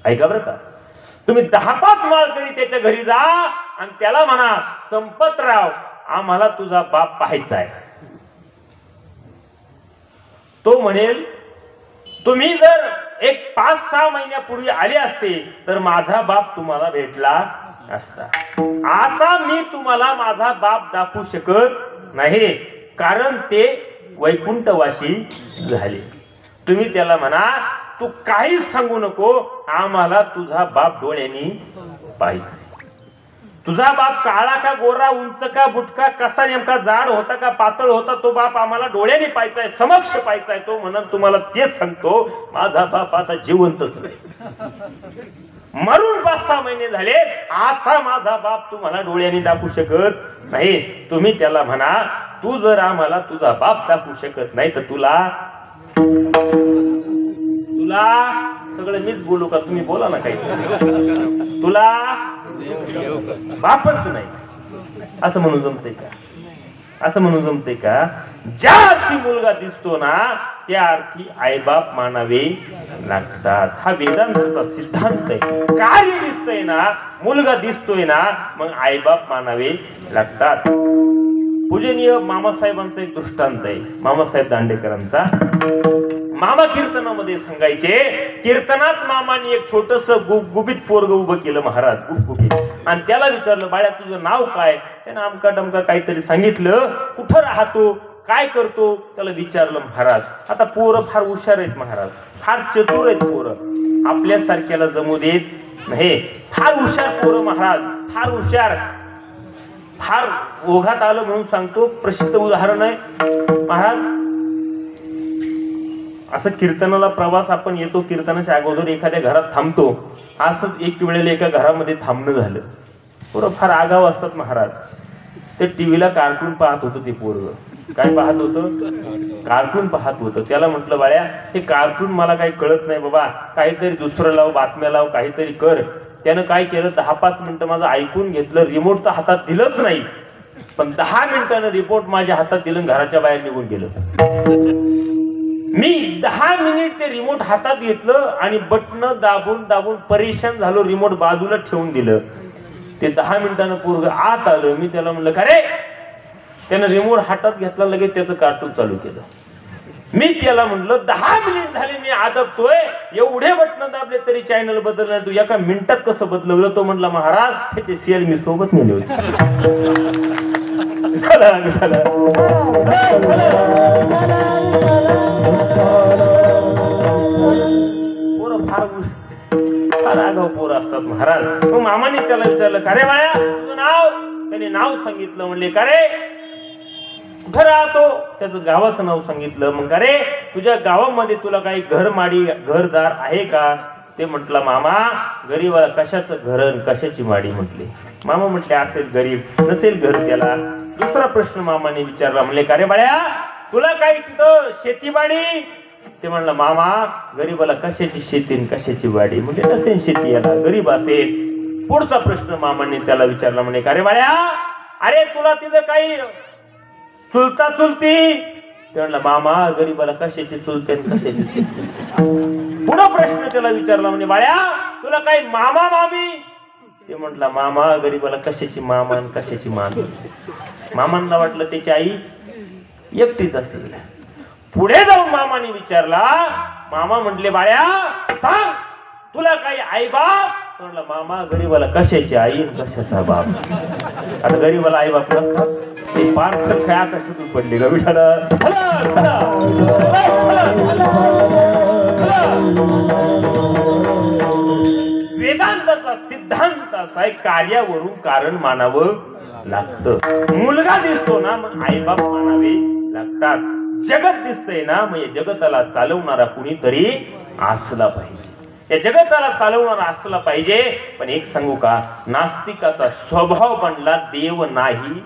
ऐका बरं का, तुम्ही 10-5 माळकरी त्याच्या घरी जा आणि त्याला म्हणा, संपतराव आम्हाला तुझा बाप पाहायचा आहे. तो म्हणेल तुम्ही जर एक 5-6 महिन्यापूर्वी आले असते तर माझा बाप तुम्हाला भेटला असता. आता मी तुम्हाला माझा बाप दाखवू शकत नाही, कारण ते वैकुंठवासी झाले. तुम्ही त्याला म्हणा तू काहीच सांगू नको, आम्हाला तुझा बाप डोळ्यांनी पाहिजे. तुझा बाप काळा का गोरा, उंच का बुटका, कसा नेमका, जाड होता का पातळ होता, तो बाप आम्हाला डोळ्याने पाहायचाय, समक्ष पाहायचाय. तो म्हणून तुम्हाला तेच सांगतो, माझा बाप आता जिवंतच नाही, मरून 5-6 महिने झाले, आता माझा बाप तुम्हाला डोळ्यांनी दाखवू शकत नाही. तुम्ही त्याला म्हणा तू जर आम्हाला तुझा बाप दाखवू शकत नाही तर तुला सगळं मीच बोलू का? तुम्ही बोला ना काही. तुला बापच नाही असं म्हणून जमतंय का? असं म्हणून जमतंय का? ज्या अर्थी मुलगा दिसतो ना त्या अर्थी आईबाप मानावे लागतात. हा वेदांताचा सिद्धांत आहे. कार्य दिसतंय ना, मुलगा दिसतोय ना, मग आईबाप मानावे लागतात. पूजनीय मामासाहेबांचा एक दृष्टांत आहे, मामासाहेब दांडेकरांचा. मामा कीर्तनामध्ये सांगायचे, कीर्तनात मामाने एक छोटस गुबगुबीत पोरग उभं केलं महाराज, गुबगुबीत, आणि त्याला विचारलं, बाळा तुझं नाव काय? त्यानं आमका डमका काहीतरी सांगितलं. कुठं राहतो, काय करतो, त्याला विचारलं महाराज. आता पोरं फार हुशार आहेत महाराज, फार चतुर आहेत पोरं, आपल्यासारख्याला जमू देत नाही. फार हुशार पोरं महाराज, फार हुशार. फार ओघात आलं म्हणून सांगतो, प्रसिद्ध उदाहरण आहे महाराज. असं कीर्तनाला प्रवास आपण येतो, कीर्तनाच्या अगोदर एखाद्या घरात थांबतो. असंच एक वेळेला एका घरामध्ये थांबणं झालं. पोरं फार आगाव असतात महाराज. ते टीव्हीला कार्टून पाहत होतं ते पोरग. काय पाहत होतं? कार्टून पाहत होतं. त्याला म्हटलं, बाळ्या हे कार्टून मला काही कळत नाही बाबा, काहीतरी दुसरं लाव, बातम्या लाव, काहीतरी कर. त्यानं काय केलं 10-5 मिनिटं माझं ऐकून घेतलं, रिमोट तर हातात दिलंच नाही, पण 10 मिनिटानं रिमोट माझ्या हातात दिलं, घराच्या बाहेर निघून गेलं. मी 10 मिनिट ते रिमोट हातात घेतलं आणि बटन दाबून दाबून परेशान झालो, रिमोट बाजूला ठेवून दिलं. ते 10 मिनिटानं पोरग आत आलं. मी त्याला म्हणलं का रे, त्यानं रिमोट हातात घेतला, लगेच त्याचं कार्टून चालू केलं. मी त्याला म्हणलं 10 मिनिट झाले मी आदबतोय, एवढे बटन दाबले तरी चॅनल बदलणार, तू एका मिनिटात कसं बदलवलं? तो म्हणला महाराज त्याचे सीएल मी सोबत नेले होते. पोरं फार आगाऊ पोरं असतात महाराज. मग मामाने त्याला विचारलं का रे बाया तुझं नाव? त्याने नाव सांगितलं. म्हणले का रे कुठं राहतो? त्याचं गावाचं नाव सांगितलं. मग अरे तुझ्या गावामध्ये तुला काही घरमाडी घरदार आहे का? ते म्हटलं मामा गरीब कशाचं घर कशाची माडी? म्हटले. मामा म्हटले असेल गरीब, नसेल घर त्याला. दुसरा प्रश्न मामाने विचारला. म्हणले का रे बाळ्या तुला काही तिथं शेतीबाडी? ते म्हणलं मामा गरीबाला कशाची शेती कशाची बाडी? म्हणजे नसेल शेती, याला गरीब असेल. पुढचा प्रश्न मामाने त्याला विचारला. म्हणे का रे बाळ्या अरे तुला तिथं काही चुलता चुलती? ते म्हणला मामा गरीबाला कशाची चुलते कशाची चुलती? पुढे प्रश्न त्याला विचारला. म्हणजे बाळ्या तुला काही मामा मामी? ते म्हटला मामा गरीबाला कशाची मामा आणि कशाची मामी? मामांना वाटलं त्याची आई एकटीच असेल. पुढे जाऊन मामाने विचारला. मामा म्हटले बाळ्या सांग तुला काही आई बाप? म्हणलं मामा गरीबाला कशाची आई कशाचा बाप? आता गरीबाला आई बाप नसतात. ते पार्थ काय कशातून पडले ग विठाला? वेदांताचा सिद्धांत असा आहे कार्यावरून कारण मानावं लागतं. मुलगा दिसतो ना मग आई बाप मानावे लागतात. जगत दिसतंय ना मग या जगताला चालवणारा कुणीतरी असला पाहिजे. या जगताला चालवणारा असला पाहिजे. पण एक सांगू का, नास्तिकाचा स्वभाव बनला देव नाही.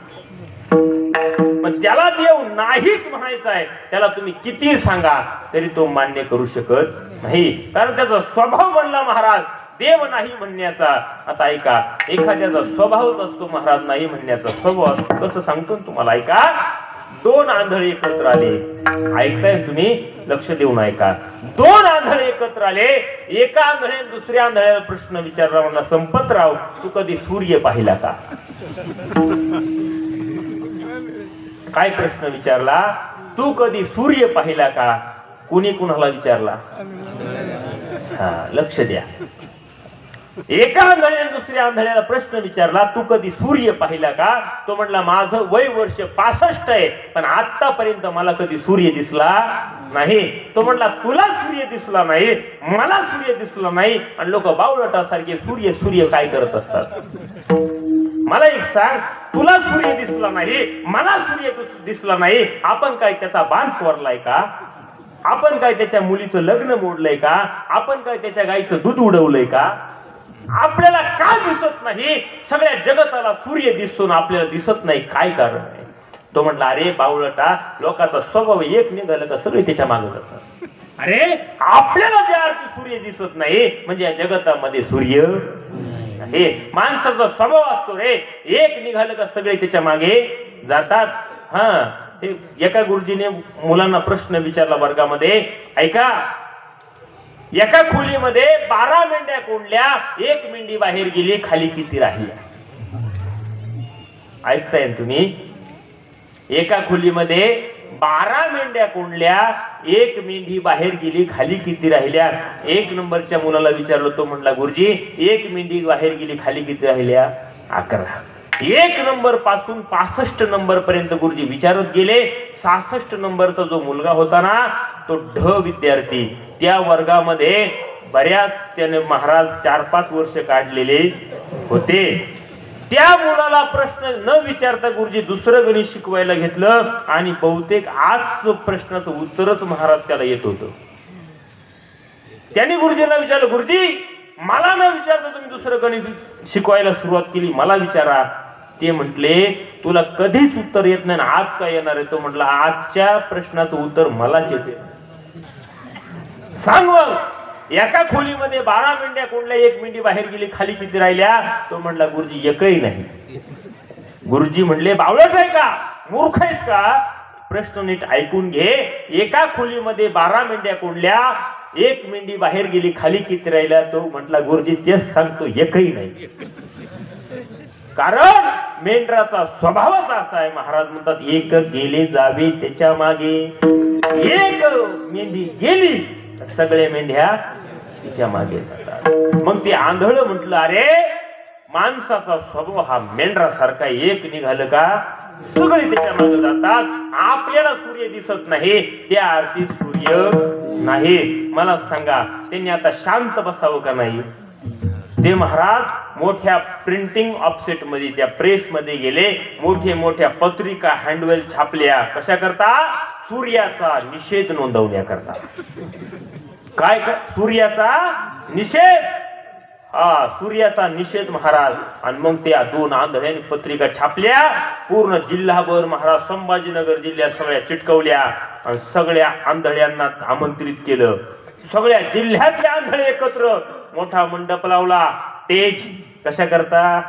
पण ज्याला देव नाहीच म्हणायचा आहे त्याला तुम्ही किती सांगा तरी तो मान्य करू शकत नाही, कारण त्याचा स्वभाव बनला महाराज देव नाही म्हणण्याचा. आता ऐका, एखाद्याचा स्वभावच असतो महाराज नाही म्हणण्याचा स्वभाव. कसं सांगतो तुम्हाला, ऐका. 2 आंधळे एकत्र आले. ऐकताय तुम्ही? लक्ष देऊन ऐका. 2 आंधळे एकत्र आले. एका आंधळ्याने दुसऱ्या आंधळ्याला प्रश्न विचारला. म्हणला संपतराव तू कधी सूर्य पाहिला का? काय प्रश्न विचारला? तू कधी सूर्य पाहिला का? कुणी कुणाला विचारला? हा लक्ष द्या. एका आंधळ्याने दुसऱ्या आंधळ्याला प्रश्न विचारला तू कधी सूर्य पाहिला का? तो म्हटला माझं वय वर्ष 65 आहे पण आतापर्यंत मला कधी सूर्य दिसला नाही. तो म्हटला तुला सूर्य दिसला नाही, मला सूर्य दिसला नाही, आणि लोक बावळटासारखे सूर्य सूर्य काय करत असतात. मला एक सांग, तुला सूर्य दिसला नाही, मला सूर्य दिसला नाही, आपण काय त्याचा बांध कोरलाय का? आपण काय त्याच्या मुलीचं लग्न मोडलंय का? आपण काय त्याच्या गाईचं दूध उडवलंय का? आपल्याला का दिसत नाही? सगळ्या जगताला सूर्य दिसतो ना आपल्याला दिसत नाही, काय कारण आहे? तो म्हटला अरे बावळटा, लोकांचा स्वभाव एक निघालं का सगळे त्याच्या मागे जातात. अरे आपल्याला ज्या अर्थी सूर्य दिसत नाही म्हणजे या जगतामध्ये सूर्य आहे. माणसाचा स्वभाव असतो रे, एक निघालं का सगळे त्याच्या मागे जातात. हा हे एका गुरुजीने मुलांना प्रश्न विचारला वर्गामध्ये. ऐका, एका खोलीमध्ये 12 मेंढ्या कोंडल्या, 1 मेंढी बाहेर गेली, खाली किती राहिल्या? ऐकताय तुम्ही? एका खोलीमध्ये 12 मेंढ्या कोंडल्या, 1 मेंढी बाहेर गेली, खाली किती राहिल्या? 1 नंबरच्या मुलाला विचारलं. तो म्हटला गुरुजी 1 मेंढी बाहेर गेली, खाली किती राहिल्या? 11. 1 नंबर पासून 65 नंबर पर्यंत गुरुजी विचारत गेले. 66 नंबरचा जो मुलगा होता ना तो ढ विद्यार्थी, त्या वर्गामध्ये बऱ्याच त्याने महाराज 4-5 वर्ष काढलेले होते. त्या मुलाला प्रश्न न विचारता गुरुजी दुसरं गणित शिकवायला घेतलं आणि बहुतेक आज प्रश्नाचं उत्तरच महाराज त्याला येत होतं. त्यांनी गुरुजींना विचारलं गुरुजी मला न विचारता तुम्ही दुसरं गणित शिकवायला सुरुवात केली, मला विचारा. ते म्हटले तुला कधीच उत्तर येत नाही, आज काय येणार आहे? तो म्हटला आजच्या प्रश्नाचं उत्तर मलाच येते. सांग मग एका खोलीमध्ये 12 मेंढ्या कोंडल्या, 1 मेंढी बाहेर गेली, खाली किती राहिल्या? तो म्हणला गुरुजी एकही नाही. गुरुजी म्हणले बावळट आहे का, मूर्ख आहेस का? प्रश्न नीट ऐकून घे. एका खोलीमध्ये 12 मेंढ्या कोंडल्या, 1 मेंढी बाहेर गेली, खाली किती राहिल्या? तो म्हटला गुरुजी तेच सांगतो, एकही नाही. कारण मेंढराचा स्वभावच असा आहे. महाराज म्हणतात एक गेले जावे त्याच्या मागे, एक मेंढी गेली तर सगळे मेंढ्या तिच्या मागे जातात. मग ते आंधळ म्हटलं अरे माणसाचा स्वभाव हा मेंढरासारखा, एक निघालं का सगळे त्याच्या मागे जातात. आपल्याला सूर्य दिसत नाही, त्या आरती सूर्य नाही. मला सांगा त्यांनी आता शांत बसावं का नाही? ते महाराज मोठ्या प्रिंटिंग ऑफसेट मध्ये, त्या प्रेस मध्ये गेले, मोठ्या पत्रिका हँडवेल छापल्या. कशा करता? सूर्याचा निषेध नोंदवण्याकरता. काय? सूर्याचा निषेध. हा, सूर्याचा निषेध महाराज. आणि मग त्या 2 आंधळ्यांनी पत्रिका छापल्या, पूर्ण जिल्हाभर. महाराज संभाजीनगर जिल्ह्यात सगळ्या चिटकवल्या आणि सगळ्या आंधळ्यांना आमंत्रित केलं. सगळ्या जिल्ह्यातले आंधळे एकत्र मोठा मंडप लावला. तेज कशा करता?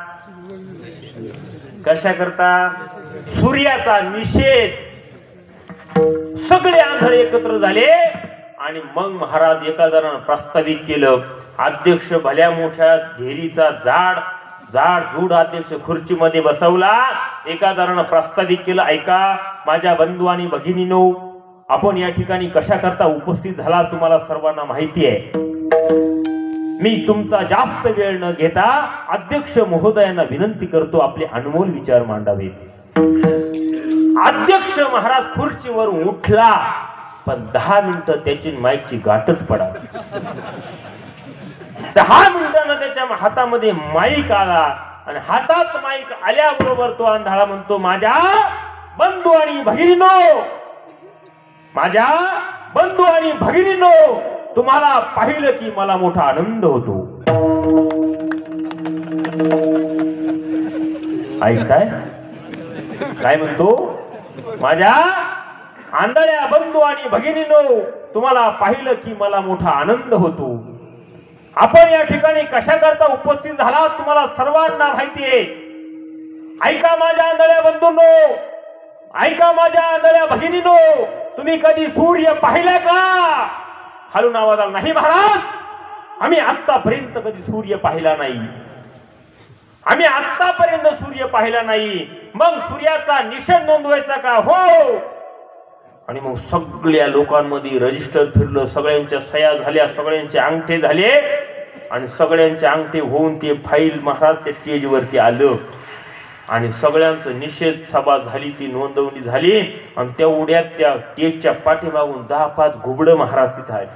सूर्याचा निषेध. सगळे आंधळे एकत्र झाले आणि मग महाराज एका जणांना प्रस्तावित केलं. अध्यक्ष भल्या मोठ्या धेरीचा जूड अध्यक्ष खुर्चीमध्ये बसवला. एका जणांना प्रस्तावित केलं, ऐका माझ्या बंधू आणि भगिनीनो, आपण या ठिकाणी कशा करता उपस्थित झाला तुम्हाला सर्वांना माहिती आहे. मी तुमचा जास्त वेळ न घेता अध्यक्ष महोदयांना विनंती करतो आपले अनमोल विचार मांडावेत. अध्यक्ष महाराज खुर्चीवर उठला, पण 10 मिनिटं त्याची माईकची गाठच पडावी. 10 मिनिटांना त्याच्या हातामध्ये माईक आला आणि हातात माईक आल्याबरोबर तो आंधळा म्हणतो, माझ्या बंधू आणि भगिनीनो, तुम्हाला पाहिलं की मला मोठा आनंद होतो. ऐकताय काय म्हणतो? माझ्या आंधळ्या बंधू आणि भगिनीनो, तुम्हाला पाहिलं की मला मोठा आनंद होतो. आपण या ठिकाणी कशा करता उपस्थित झाला तुम्हाला सर्वांना माहिती आहे. ऐका माझ्या आंधळ्या बंधूंनो, ऐका माझ्या आंधळ्या भगिनीनो, तुम्ही कधी सूर्य पाहिला का? हलून आवाज आला, नाही महाराज, आम्ही आतापर्यंत कधी सूर्य पाहिला नाही. मग सूर्याचा निषेध नोंदवायचा का? हो. आणि मग सगळ्या लोकांमध्ये रजिस्टर फिरलं, सगळ्यांच्या सह्या झाल्या, सगळ्यांचे अंगठे झाले आणि सगळ्यांचे अंगठे होऊन ते फाईल महाराज त्या स्टेजवरती आलं आणि सगळ्यांचं निषेध सभा झाली, ती नोंदवणी झाली. आणि तेवढ्यात त्या स्टेजच्या पाठीमागून 10-5 घुबडं महाराज तिथं आहेत.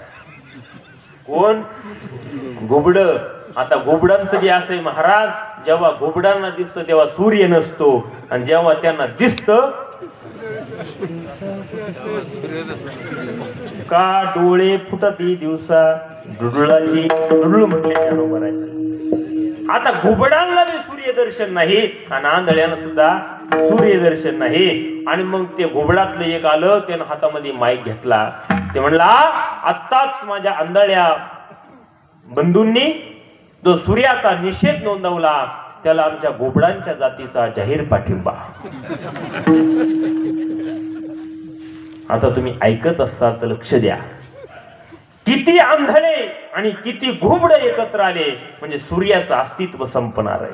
कोण? घुबडं. आता घुबडांचं बी असं आहे महाराज, जेव्हा घुबडांना दिसतं तेव्हा सूर्य नसतो आणि जेव्हा त्यांना दिसतं का डोळे फुटती दिवसा डुडुळाची डुडुळ म्हटले बरोबर आहे. आता घुबडांना बी सूर्यदर्शन नाही आणि आंधळ्यांना सुद्धा सूर्यदर्शन नाही. आणि मग ते घुबडातलं एक आलं, त्यानं हातामध्ये माईक घेतला. ते म्हणला, आत्ताच माझ्या आंधळ्या बंधूंनी जो सूर्याचा निषेध नोंदवला त्याला आमच्या घुबडांच्या जातीचा जाहीर पाठिंबा. आता तुम्ही ऐकत असाल तर लक्ष द्या, किती आंधळे आणि किती घुबड एकत्र आले म्हणजे सूर्याचं अस्तित्व संपणार आहे.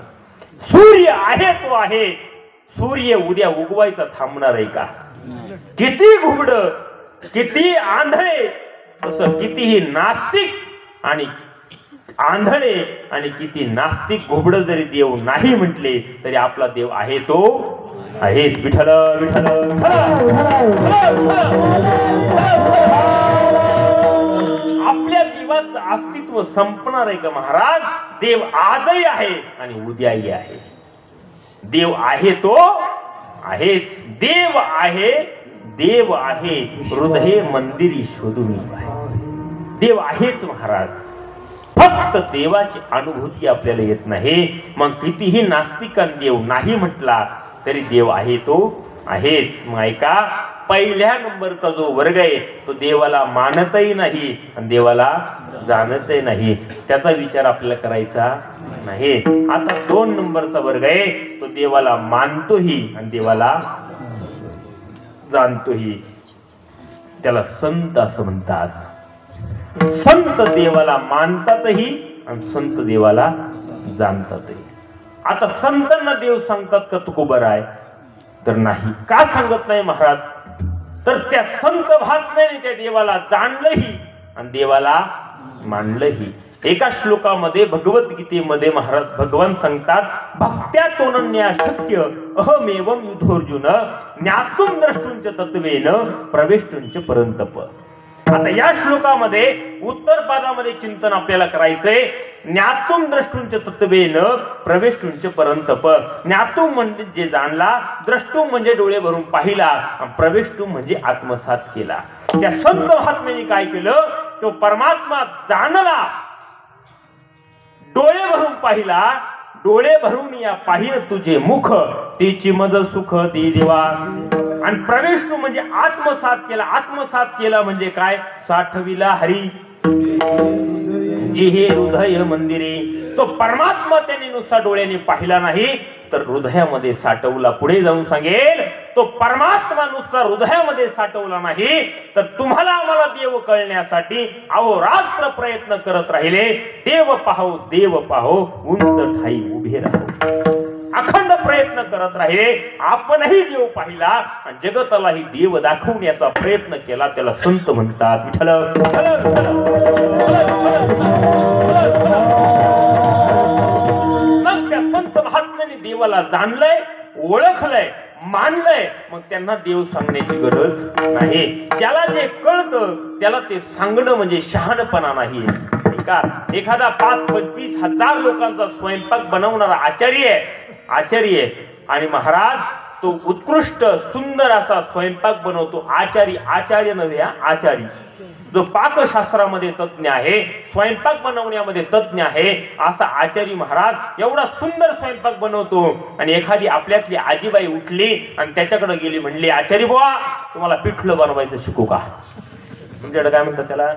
सूर्य आहे तो आहे. सूर्य उद्या उगवायचा थांबणार आहे का? किती घुबड, किती आंधळे, तसं कितीही नास्तिक आणि आंधळे आणि किती नास्तिक घुबड जरी देव नाही म्हटले तरी आपला देव आहे तो आहे. विठ्ठल विठ्ठल. आपल्या देवाचं अस्तित्व संपणार आहे का महाराज? देव आजही आहे आणि उद्याही आहे. देव आहे तो आहेच. देव आहे, देव आहे, हृदय मंदिरी शोधून देव आहेच महाराज. फक्त देवाची अनुभूती आपल्याला येत नाही. मग कितीही नास्तिकांनी देव नाही म्हटला तरी देव आहे तो आहेच. मग ऐका, पहिल्या नंबरचा जो वर्ग आहे तो देवाला मानतही नाही आणि देवाला जाणतही नाही, त्याचा विचार आपल्याला करायचा नाही. आता 2 नंबरचा वर्ग आहे तो देवाला मानतोही आणि देवाला जाणतोही, त्याला संत असं म्हणतात. संत देवाला मानतातही आणि संत देवाला जाणतातही. आता संतांना देव सांगतात का तुकोबर आहे तर नाही. का सांगत नाही महाराज, तर त्या संत महात्म्याने त्या देवाला जाणलंही आणि देवाला मानलंही. एका श्लोकामध्ये भगवद्गीतेमध्ये महाराज भगवान सांगतात, भक्त्या तोनन्या शक्य अहमेवं युधोर्जुन ज्ञातुं द्रष्टुंच तत्वेन प्रवेष्टुंच परंतप. आता या श्लोकामध्ये उत्तर पादामध्ये चिंतन आपल्याला करायचंय. ज्ञातुं द्रष्टुंच तत्वेन प्रवेष्टुंच परंतप. ज्ञातुं म्हणजे जे जाणला, द्रष्टुं म्हणजे डोळे भरून पाहिला, प्रवेष्टुं म्हणजे आत्मसात केला. त्या संत महात्म्याने काय केलं, तो परमात्मा जाणला, डोळे भरून पाहिला, डोळे भरून या पाहिलं तुझे मुख, तेची मज सुख दे देवा. आणि प्रवेष्ट म्हणजे आत्मसात केला. आत्मसात केला म्हणजे काय, साठविला हरी जी हे हृदय मंदिरे. तो परमात्मा त्याने नुसता डोळ्याने पाहिला नाही तर हृदयामध्ये साठवला. पुढे जाऊन सांगेल, तो परमात्मा नुसता हृदयामध्ये साठवला नाही तर तुम्हाला आम्हाला देव कळण्यासाठी अहोरात्र प्रयत्न करत राहिले. देव पाहो उंच ठाई उभे राहो. अखंड प्रयत्न करत राहिले. आपणही देव पाहिला आणि जगतालाही देव दाखवण्याचा प्रयत्न केला. त्याला संत म्हणतात. विठ्ठल मग त्या संत महात्म्याने देवाला जाणलंय, ओळखलंय, मानलंय, मग त्यांना देव सांगण्याची गरज नाही. ज्याला जे कळतं त्याला ते सांगणं म्हणजे शहाणपणा नाही. का एखादा 5-25 हजार लोकांचा स्वयंपाक बनवणारा आचार्य आणि महाराज तो उत्कृष्ट सुंदर असा स्वयंपाक बनवतो. आचार्य नव्हे, आचारी जो पाकशास्त्रामध्ये तज्ञ आहे, स्वयंपाक बनवण्यामध्ये तज्ञ आहे, असा आचारी महाराज एवढा सुंदर स्वयंपाक बनवतो. आणि एखादी आपल्यातली आजीबाई उठली आणि त्याच्याकडे गेली, म्हणली, आचारी बुवा तुम्हाला पिठलं बनवायचं शिकू का? तुमच्याकडे काय म्हणतात त्याला?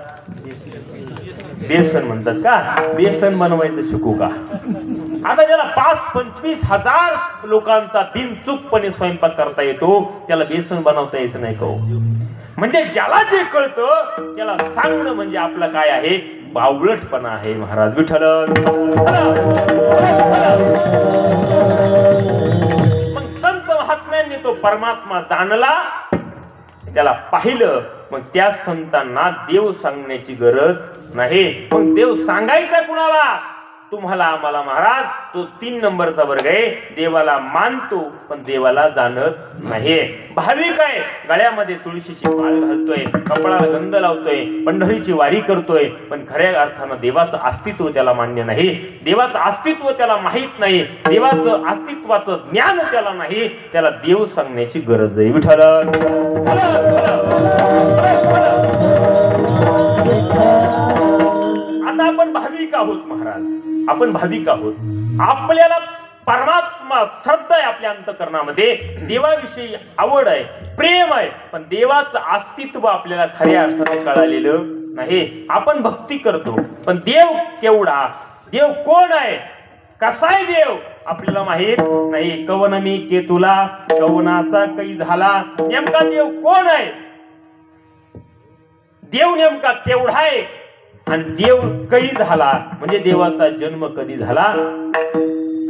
बेसन म्हणतात का? बेसन बनवायचं शिकू का? आता ज्याला 5-25 हजार लोकांचा बिनचूकपणे स्वयंपाक करता येतो त्याला बेसन बनवता येत नाही का? म्हणजे ज्याला जे कळतं त्याला सांगणं म्हणजे आपलं काय आहे, बावळटपणा आहे. महाराज विठ्ठल. मग संत महात्म्यांनी तो परमात्मा जाणला, त्याला पाहिलं, मग त्या संतांना देव सांगण्याची गरज नाही. मग देव सांगायचा कुणाला? तुम्हाला आम्हाला महाराज. तो 3 नंबरचा वर्ग आहे. देवाला मानतो पण देवाला जाणत नाही. भाविक आहे, गळ्यामध्ये तुळशीची माळ घालतोय, कपाळाला गंध लावतोय, पंढरीची वारी करतोय, पण खऱ्या अर्थानं देवाचं अस्तित्व त्याला मान्य नाही. देवाचं अस्तित्व त्याला माहित नाही. देवाचं अस्तित्वाचं ज्ञान त्याला नाही. त्याला देव सांगण्याची गरज आहे. विठ्ठल. आता आपण भाविक आहोत महाराज, आपण भाविक आहोत. आपल्याला परमात्मा श्रद्धा आहे आपल्या अंतःकरणामध्ये, देवाविषयी आवड आहे, प्रेम आहे, पण देवाचं अस्तित्व आपल्याला खऱ्या अर्थाने कळालेलं नाही. आपण भक्ती करतो पण देव केवढा, देव कोण आहे, कसा आहे देव आपल्याला माहित नाही. कवन मी केतुला कवनाचा कै झाला. नेमका देव कोण आहे, देव नेमका केवढा आहे आणि देव कधी झाला, म्हणजे देवाचा जन्म कधी झाला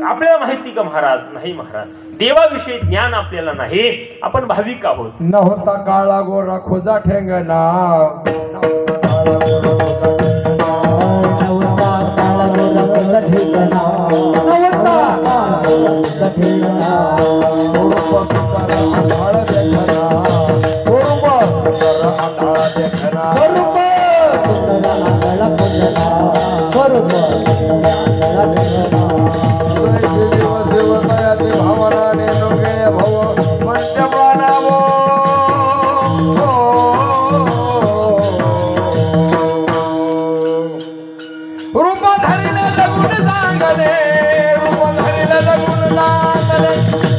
आपल्याला माहिती का महाराज? नाही महाराज. देवाविषयी ज्ञान आपल्याला नाही. आपण भाविक आहोत. नव्हता काळा गोरा खोजा ठेंगणा,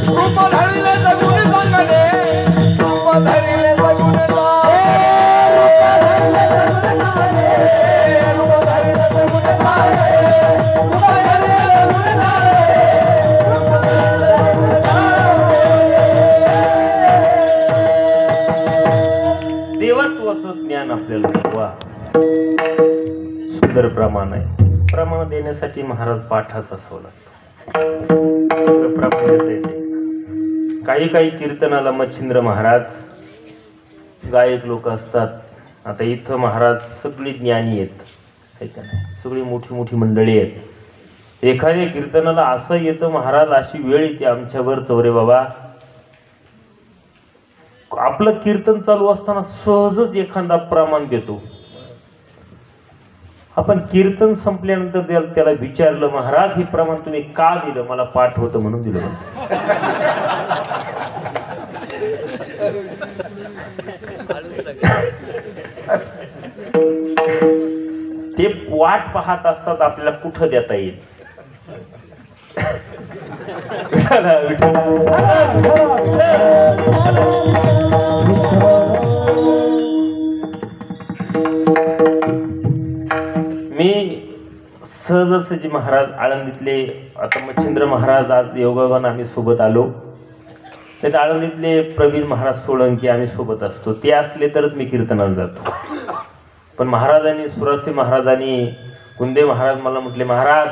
रूप धरिले जगून सांगले, रूप धरिले देवत्वाचं ज्ञान आपल्याला वा सुंदर प्रमाण आहे. प्रमाण देण्यासाठी महाराज पाठाच असावं लागतं. प्रमाण देता येते. काही काही कीर्तनाला मच्छिंद्र महाराज गायक लोक असतात. आता इथं महाराज सगळी ज्ञानी आहेत, है का नाही? सगळी मोठी मोठी मंडळी आहेत. एखाद्या कीर्तनाला असं येतं महाराज, अशी वेळ येते आमच्यावर चौरे बाबा, आपलं कीर्तन चालू असताना सहजच एखादा प्रमाण देतो. आपण कीर्तन संपल्यानंतर त्याला विचारलं, महाराज हे प्रमाण तुम्ही का दिलं? मला पाठ होतं म्हणून दिलं. ते वाट पाहत असतात आपल्याला कुठं देता येईल. मी सहजासहजी महाराज आळंदीतले, आता मच्छिंद्र महाराज आज योगायोगाने आम्ही सोबत आलो, तर आळंदीतले प्रवीण महाराज सोळंकी आम्ही सोबत असतो. ते असले तरच मी कीर्तनाला जातो. पण महाराजांनी, सुरासी महाराजांनी, कुंदे महाराज मला म्हटले, महाराज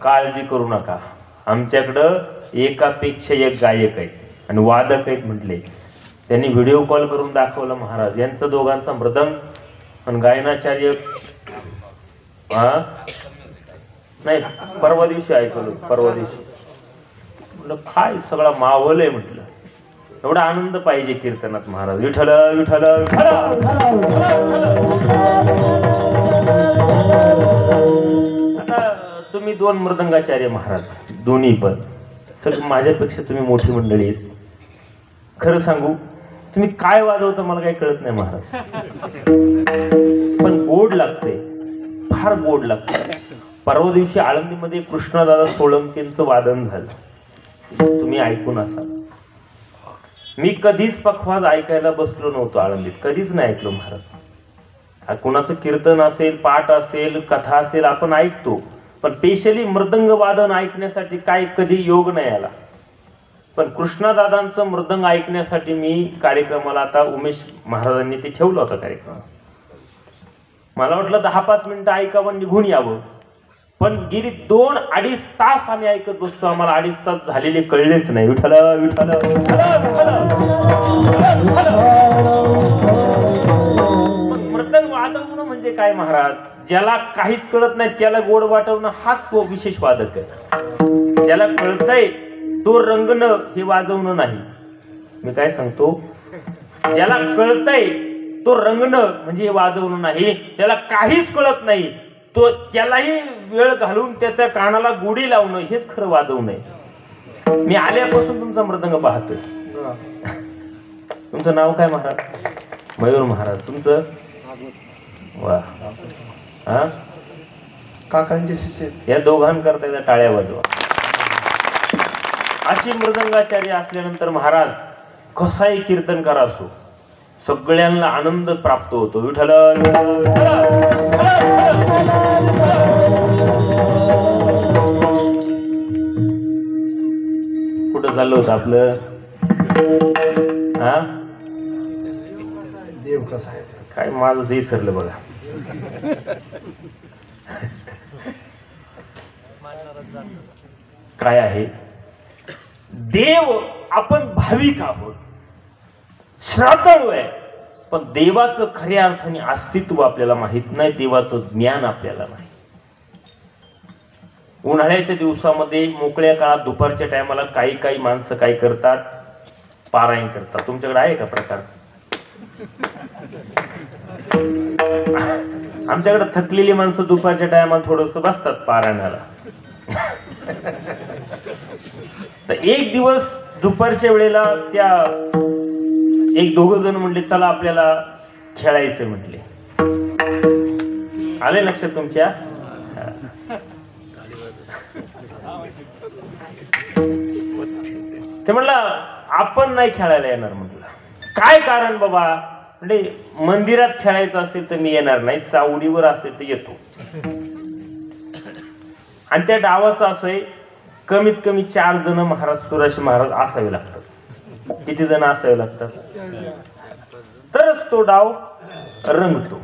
काळजी करू नका, आमच्याकडं एकापेक्षा एक गायक आहेत आणि वादक आहेत म्हटले. त्यांनी व्हिडिओ कॉल करून दाखवलं महाराज यांचं दोघांचा मृदंग आणि गायनाचार्य. नाही, परवा दिवशी ऐकलं, परवा दिवशी म्हटलं काय सगळा मावल आहे म्हटलं. एवढा आनंद पाहिजे कीर्तनात महाराज. विठ्ठल विठ्ठल विठ्ठल. आता तुम्ही दोन मृदंगाचार्य महाराज, दोन्ही पण सगळं माझ्यापेक्षा तुम्ही मोठी मंडळी आहेत. खरं सांगू, तुम्ही काय वाजवता मला काही कळत नाही महाराज, पण गोड लागते, फार गोड लागते. परवा दिवशी आळंदीमध्ये कृष्णदादा सोळंकेंचं वादन झालं, तुम्ही ऐकून असाल. मी कधीच पखवाज ऐकायला बसलो नव्हतो आळंदीत, कधीच नाही ऐकलो महाराज. कुणाचं कीर्तन असेल, पाठ असेल, कथा असेल आपण ऐकतो, पण स्पेशली मृदंग वादन ऐकण्यासाठी काय कधी योग नाही आला. पण कृष्णदादांचं मृदंग ऐकण्यासाठी मी कार्यक्रमाला, आता उमेश महाराजांनी ते ठेवलं होतं कार्यक्रम, मला वाटलं 10-5 मिनिटं ऐकावं निघून यावं, पण गेली 2-2.5 तास आम्ही ऐकत बसतो. आम्हाला 2.5 तास झालेले कळलेच नाही. विठ्ठल विठ्ठल मृदंग वाजवणं म्हणजे काय महाराज? ज्याला काहीच कळत नाही त्याला गोड वाटवणं हाच तो विशेष वादक आहे. ज्याला कळतंय तो रंगणं हे वाजवणं नाही. मी काय सांगतो, ज्याला कळतंय तो रंगणं म्हणजे वाजवणं नाही. त्याला काहीच कळत नाही तो त्यालाही वेळ घालून त्याच्या कानाला गोडी लावणं हेच खरं वाजवणं आहे. मी आल्यापासून तुमचा मृदंग पाहतोय. तुमचं नाव काय महाराज? मयूर महाराज. तुमचं? वा, हा, काकांचे शिष्य. या दोघांकरता एकदा टाळ्या वाजवा. अशी मृदंगाचार्य असल्यानंतर महाराज कसाही कीर्तन करा असो, सगळ्यांना आनंद प्राप्त होतो. विठ्ठल कुठं चाललं होतं आपलं? हा, देव कसा आहे काय माझं ते सरलं बघा. काय आहे? देव, आपण भाविक आहोत, श्राद्धाळू आहे, पण देवाचं खऱ्या अर्थाने अस्तित्व आपल्याला माहित नाही, देवाचं ज्ञान आपल्याला नाही. उन्हाळ्याच्या दिवसामध्ये मोकळ्या काळात दुपारच्या टायमाला काही काही माणसं काय करतात? पारायण करतात. तुमच्याकडे आहे का प्रकार? आमच्याकडे थकलेली माणसं दुपारच्या टायमाला थोडस बसतात पारायणाला. तर एक दिवस दुपारच्या वेळेला त्या एक दोघ जण म्हणले, चला आपल्याला खेळायचं म्हटले. आले लक्षात तुमच्या? ते म्हणलं आपण नाही खेळायला येणार. म्हटलं काय कारण बाबा? म्हणजे मंदिरात खेळायचं असेल तर मी येणार नाही, चावडीवर असेल तर येतो. आणि त्या डावाचं असं आहे, कमीत कमी 4 जण महाराज सुराशी महाराज असावे लागतात. किती जण असावे लागतात? तरच तो डाव रंगतो.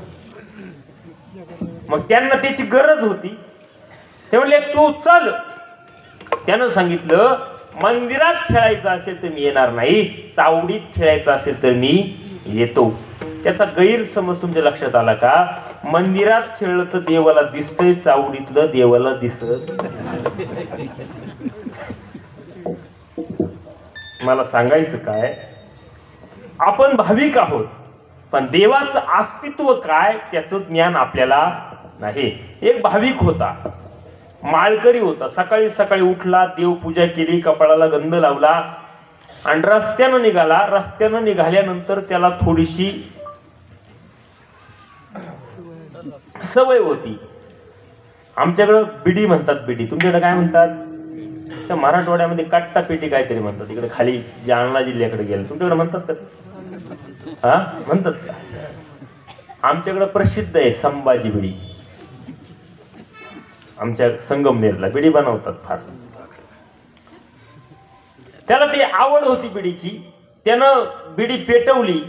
मग त्यांना त्याची गरज होती, ते म्हणले तू चल. त्यानं सांगितलं मंदिरात खेळायचं असेल तर मी येणार नाही, चावडीत खेळायचं असेल तर मी येतो. त्याचा गैरसमज तुमच्या लक्षात आला का? मंदिरात खेळलं तर देवाला दिसतंय, चावडीतलं देवाला दिसत. मला सांगायचं काय, आपण भाविक आहोत, पण देवाचं अस्तित्व काय त्याचं ज्ञान आपल्याला नाही. एक भाविक होता, माळकरी होता. सकाळी सकाळी उठला, देवपूजा केली, कपाळाला गंध लावला आणि रस्त्यानं निघाला. रस्त्यानं निघाल्यानंतर त्याला थोडीशी सवय होती. आमच्याकडं बिडी म्हणतात, बिडी. तुमच्याकडे काय म्हणतात? त्या मराठवाड्यामध्ये काट्टा पेटी काहीतरी म्हणतात. इकडे खाली जालना जिल्ह्याकडे गेलं, तुमच्याकडे म्हणतात का? हा म्हणतात का? आमच्याकडे प्रसिद्ध आहे संभाजी बिडी. आमच्या संगमनेरला बिडी बनवतात फार. त्याला ती आवड होती बिडीची. त्यानं बिडी पेटवली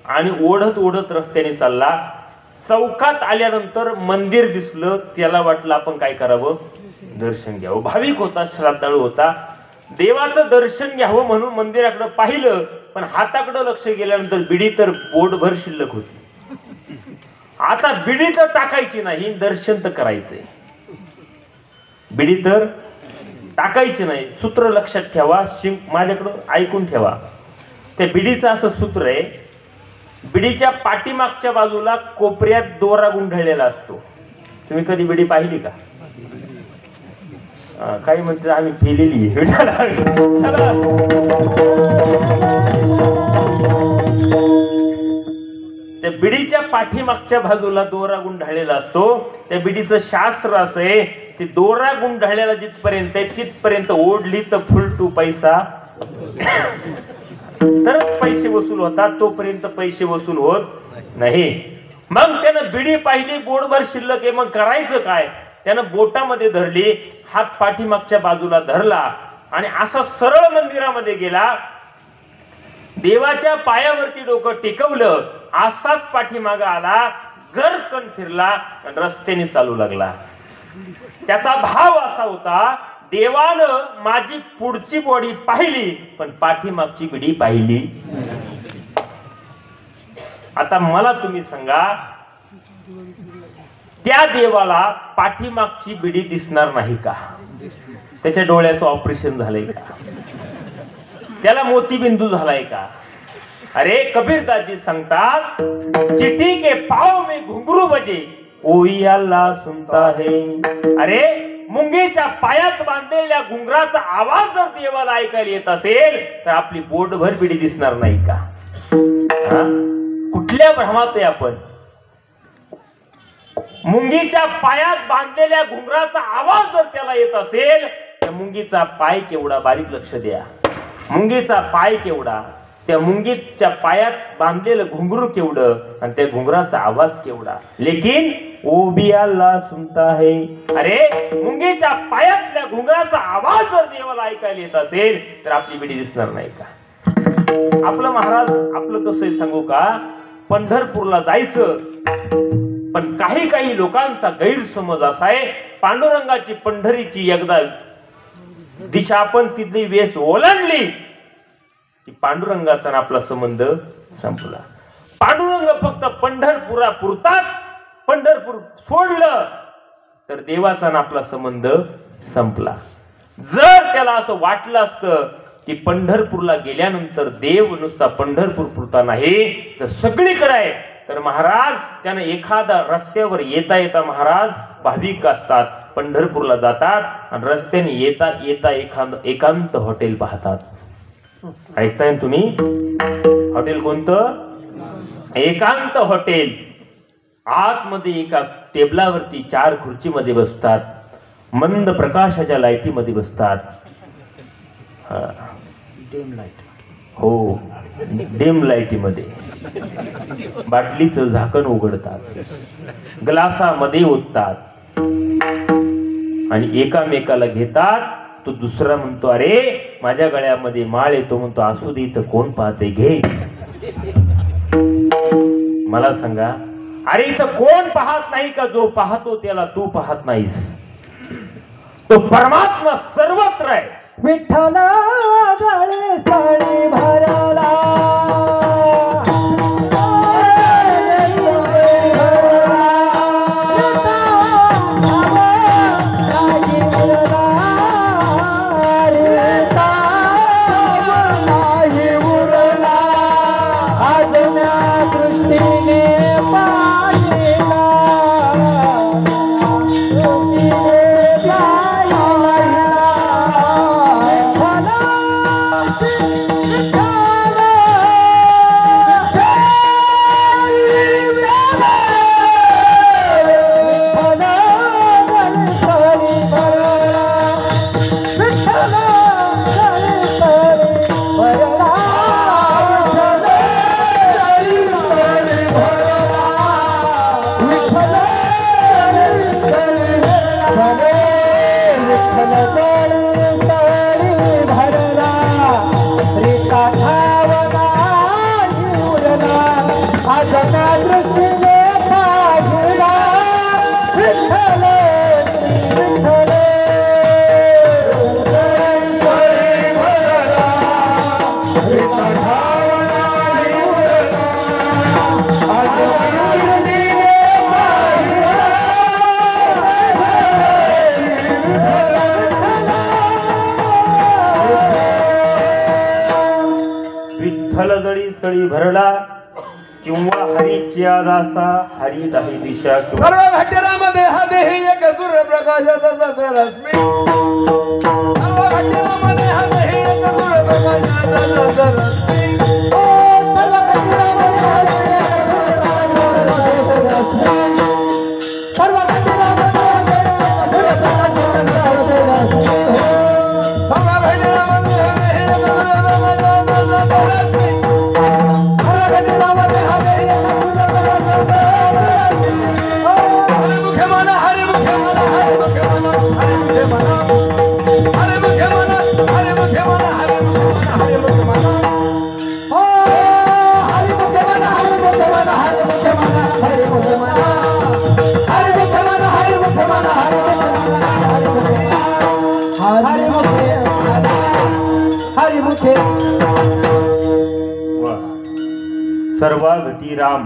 आणि ओढत ओढत रस्त्याने चालला. चौकात आल्यानंतर मंदिर दिसलं. त्याला वाटलं आपण काय करावं, दर्शन घ्यावं. भाविक होता, श्रद्धाळू होता. देवाचं दर्शन घ्यावं म्हणून मंदिराकडे पाहिलं, पण हाताकडे लक्ष गेल्यानंतर बिडी तर बोटभर शिल्लक होती. आता बिडी तर टाकायची नाही, दर्शन तर करायचंय. बिडी तर टाकायची नाही. सूत्र लक्षात ठेवा, माझ्याकडं ऐकून ठेवा. त्या बिडीचं असं सूत्र आहे, बिडीच्या पाठीमागच्या बाजूला कोपऱ्यात दोरा गुंढळलेला असतो. तुम्ही कधी बिडी पाहिली का? काही म्हणते आम्ही केलेली. त्या बिडीच्या पाठीमागच्या बाजूला दोरा गुंढळलेला असतो. त्या बिडीचं शास्त्र असं आहे, ती दोरा गुंढळलेला जिथपर्यंत आहे तिथपर्यंत ओढली तर फुल टू पैसा, तरच पैसे वसूल होतात, तोपर्यंत पैसे वसूल होत नाही. मग त्यानं बिडी पाहिली, बोटभर शिल्लक आहे. मग करायचं काय? त्यानं बोटामध्ये धरली, हात पाठीमागच्या बाजूला धरला आणि असा सरळ मंदिरामध्ये गेला. देवाच्या पायावरती डोकं टेकवलं, असाच पाठीमाग आला, गरकन फिरला आणि रस्त्याने चालू लागला. त्याचा भाव असा होता, देवानं माझी पुढची बॉडी पाहिली पण पाठीमागची बिडी पाहिली. आता मला तुम्ही सांगा, त्या देवाला पाठीमागची बिडी दिसणार नाही का? त्याच्या डोळ्याचं ऑपरेशन झालंय का? त्याला मोतीबिंदू झालाय का? अरे कबीरदासजी सांगतात, चिटी के पाव में घुंगरू बजे कोई अल्लाह सुनता है. अरे मुंगीच्या पायात बांधलेल्या घुंगराचा आवाज जर देवाला ऐकायला येत असेल तर आपली बोटभर बिडी दिसणार नाही का? कुठल्या भ्रमात आहे आपण? मुंगीच्या पायात बांधलेल्या घुंगराचा आवाज जर त्याला येत असेल तर मुंगीचा पाय केवढा, बारीक लक्ष द्या. मुंगीचा पाय केवढा, त्या मुंगीच्या पायात बांधलेलं घुंगरू केवढं आणि त्या घुंगराचा आवाज केवढा. लेकिन ओ भी अल्लाह सुनता है. अरे मुंगीच्या पायातल्या घुंगराचा आवाज जर देवाला ऐकायला येत असेल तर आपली बिडी दिसणार नाही का? आपलं महाराज आपलं कसं आहे सांगू का? पंढरपूरला जायचं, पण काही काही लोकांचा गैरसमज असा आहे, पांडुरंगाची पंढरीची एकदा दिशा आपण तिथली वेस ओलांडली की पांडुरंगाचा आपला संबंध संपला. पांडुरंग फक्त पंढरपुरापुरताच, पंढरपूर सोडलं तर देवाचा आपला संबंध संपला. जर त्याला असं वाटलं असतं की पंढरपूरला गेल्यानंतर देव नुसता पंढरपूर पुरता नाही तर सगळीकडे आहे, तर महाराज त्यानं एखादा रस्त्यावर येता येता महाराज भाविक असतात, पंढरपूरला जातात आणि रस्त्याने येता येता एकांत हॉटेल पाहतात. ऐकताय तुम्ही? हॉटेल कोणतं? एकांत हॉटेल. आतमध्ये एका टेबलावरती 4 खुर्चीमध्ये बसतात, मंद प्रकाशाच्या लाईटीमध्ये बसतात. हो, डिम लाईटीमध्ये बाटलीचं झाकण उघडतात, ग्लासामध्ये ओततात आणि एकामेकाला घेतात. तो दुसरा म्हणतो, अरे माझ्या गळ्यामध्ये माळ येतो, म्हणतो असू दे, तर कोण पाहते, घे. मला सांगा, अरे इथं कोण पाहत नाही का? जो पाहतो त्याला तू पाहत नाहीस. तो परमात्मा सर्वत्र आहे. विठ्ठला गळे साडी भरला विठ्ठलगडी स्थळी भरला किंवा हरीच्या दासा हरी दाही दिशा. सर्व घटनामध्ये हा देही एक सूर्यप्रकाशाचा रश्मी. सर्व घटनामध्ये हा देही एक सूर्यप्रकाशाचा रश्मी. सर्व घटनामध्ये हा देही एक सूर्यप्रकाशाचा रश्मी. सर्व घटनामध्ये हा देही एक सूर्यप्रकाशाचा रश्मी. सर्व घटनामध्ये हा देही एक सूर्यप्रकाशाचा रश्मी. सर्वा घटी राम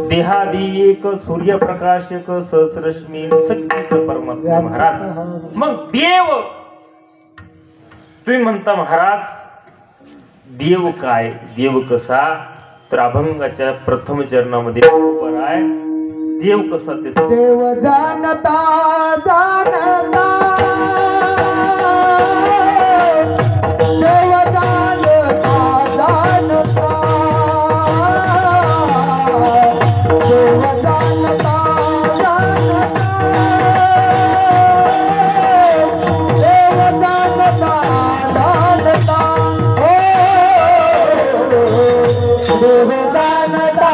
देहादी एक सूर्यप्रकाशक सहस्रश्मी सच्चित परमात्मा. महाराज मग देव तुम्ही म्हणता, महाराज देव काय, देव कसा? तर अभंगाच्या प्रथम चरणामध्ये बरोबर आहे. देव कसा ते देव जाणता जाणता देव जाणता जाणता देव जाणता जाणता देव जाणता जाणता देव जाणता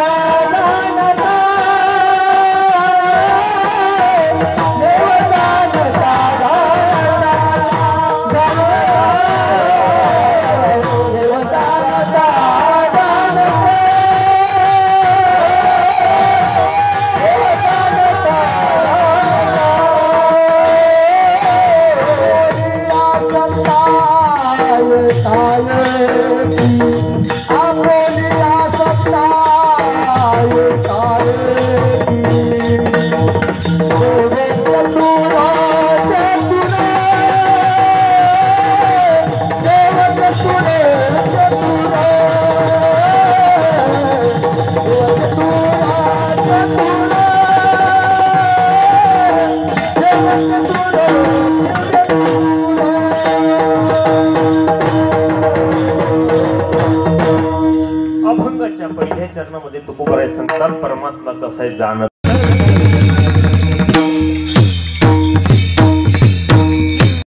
अभंगाच्या पहिल्या चरणामध्ये तुकोबाराय संतान परमात्मा कसा आहे जाणत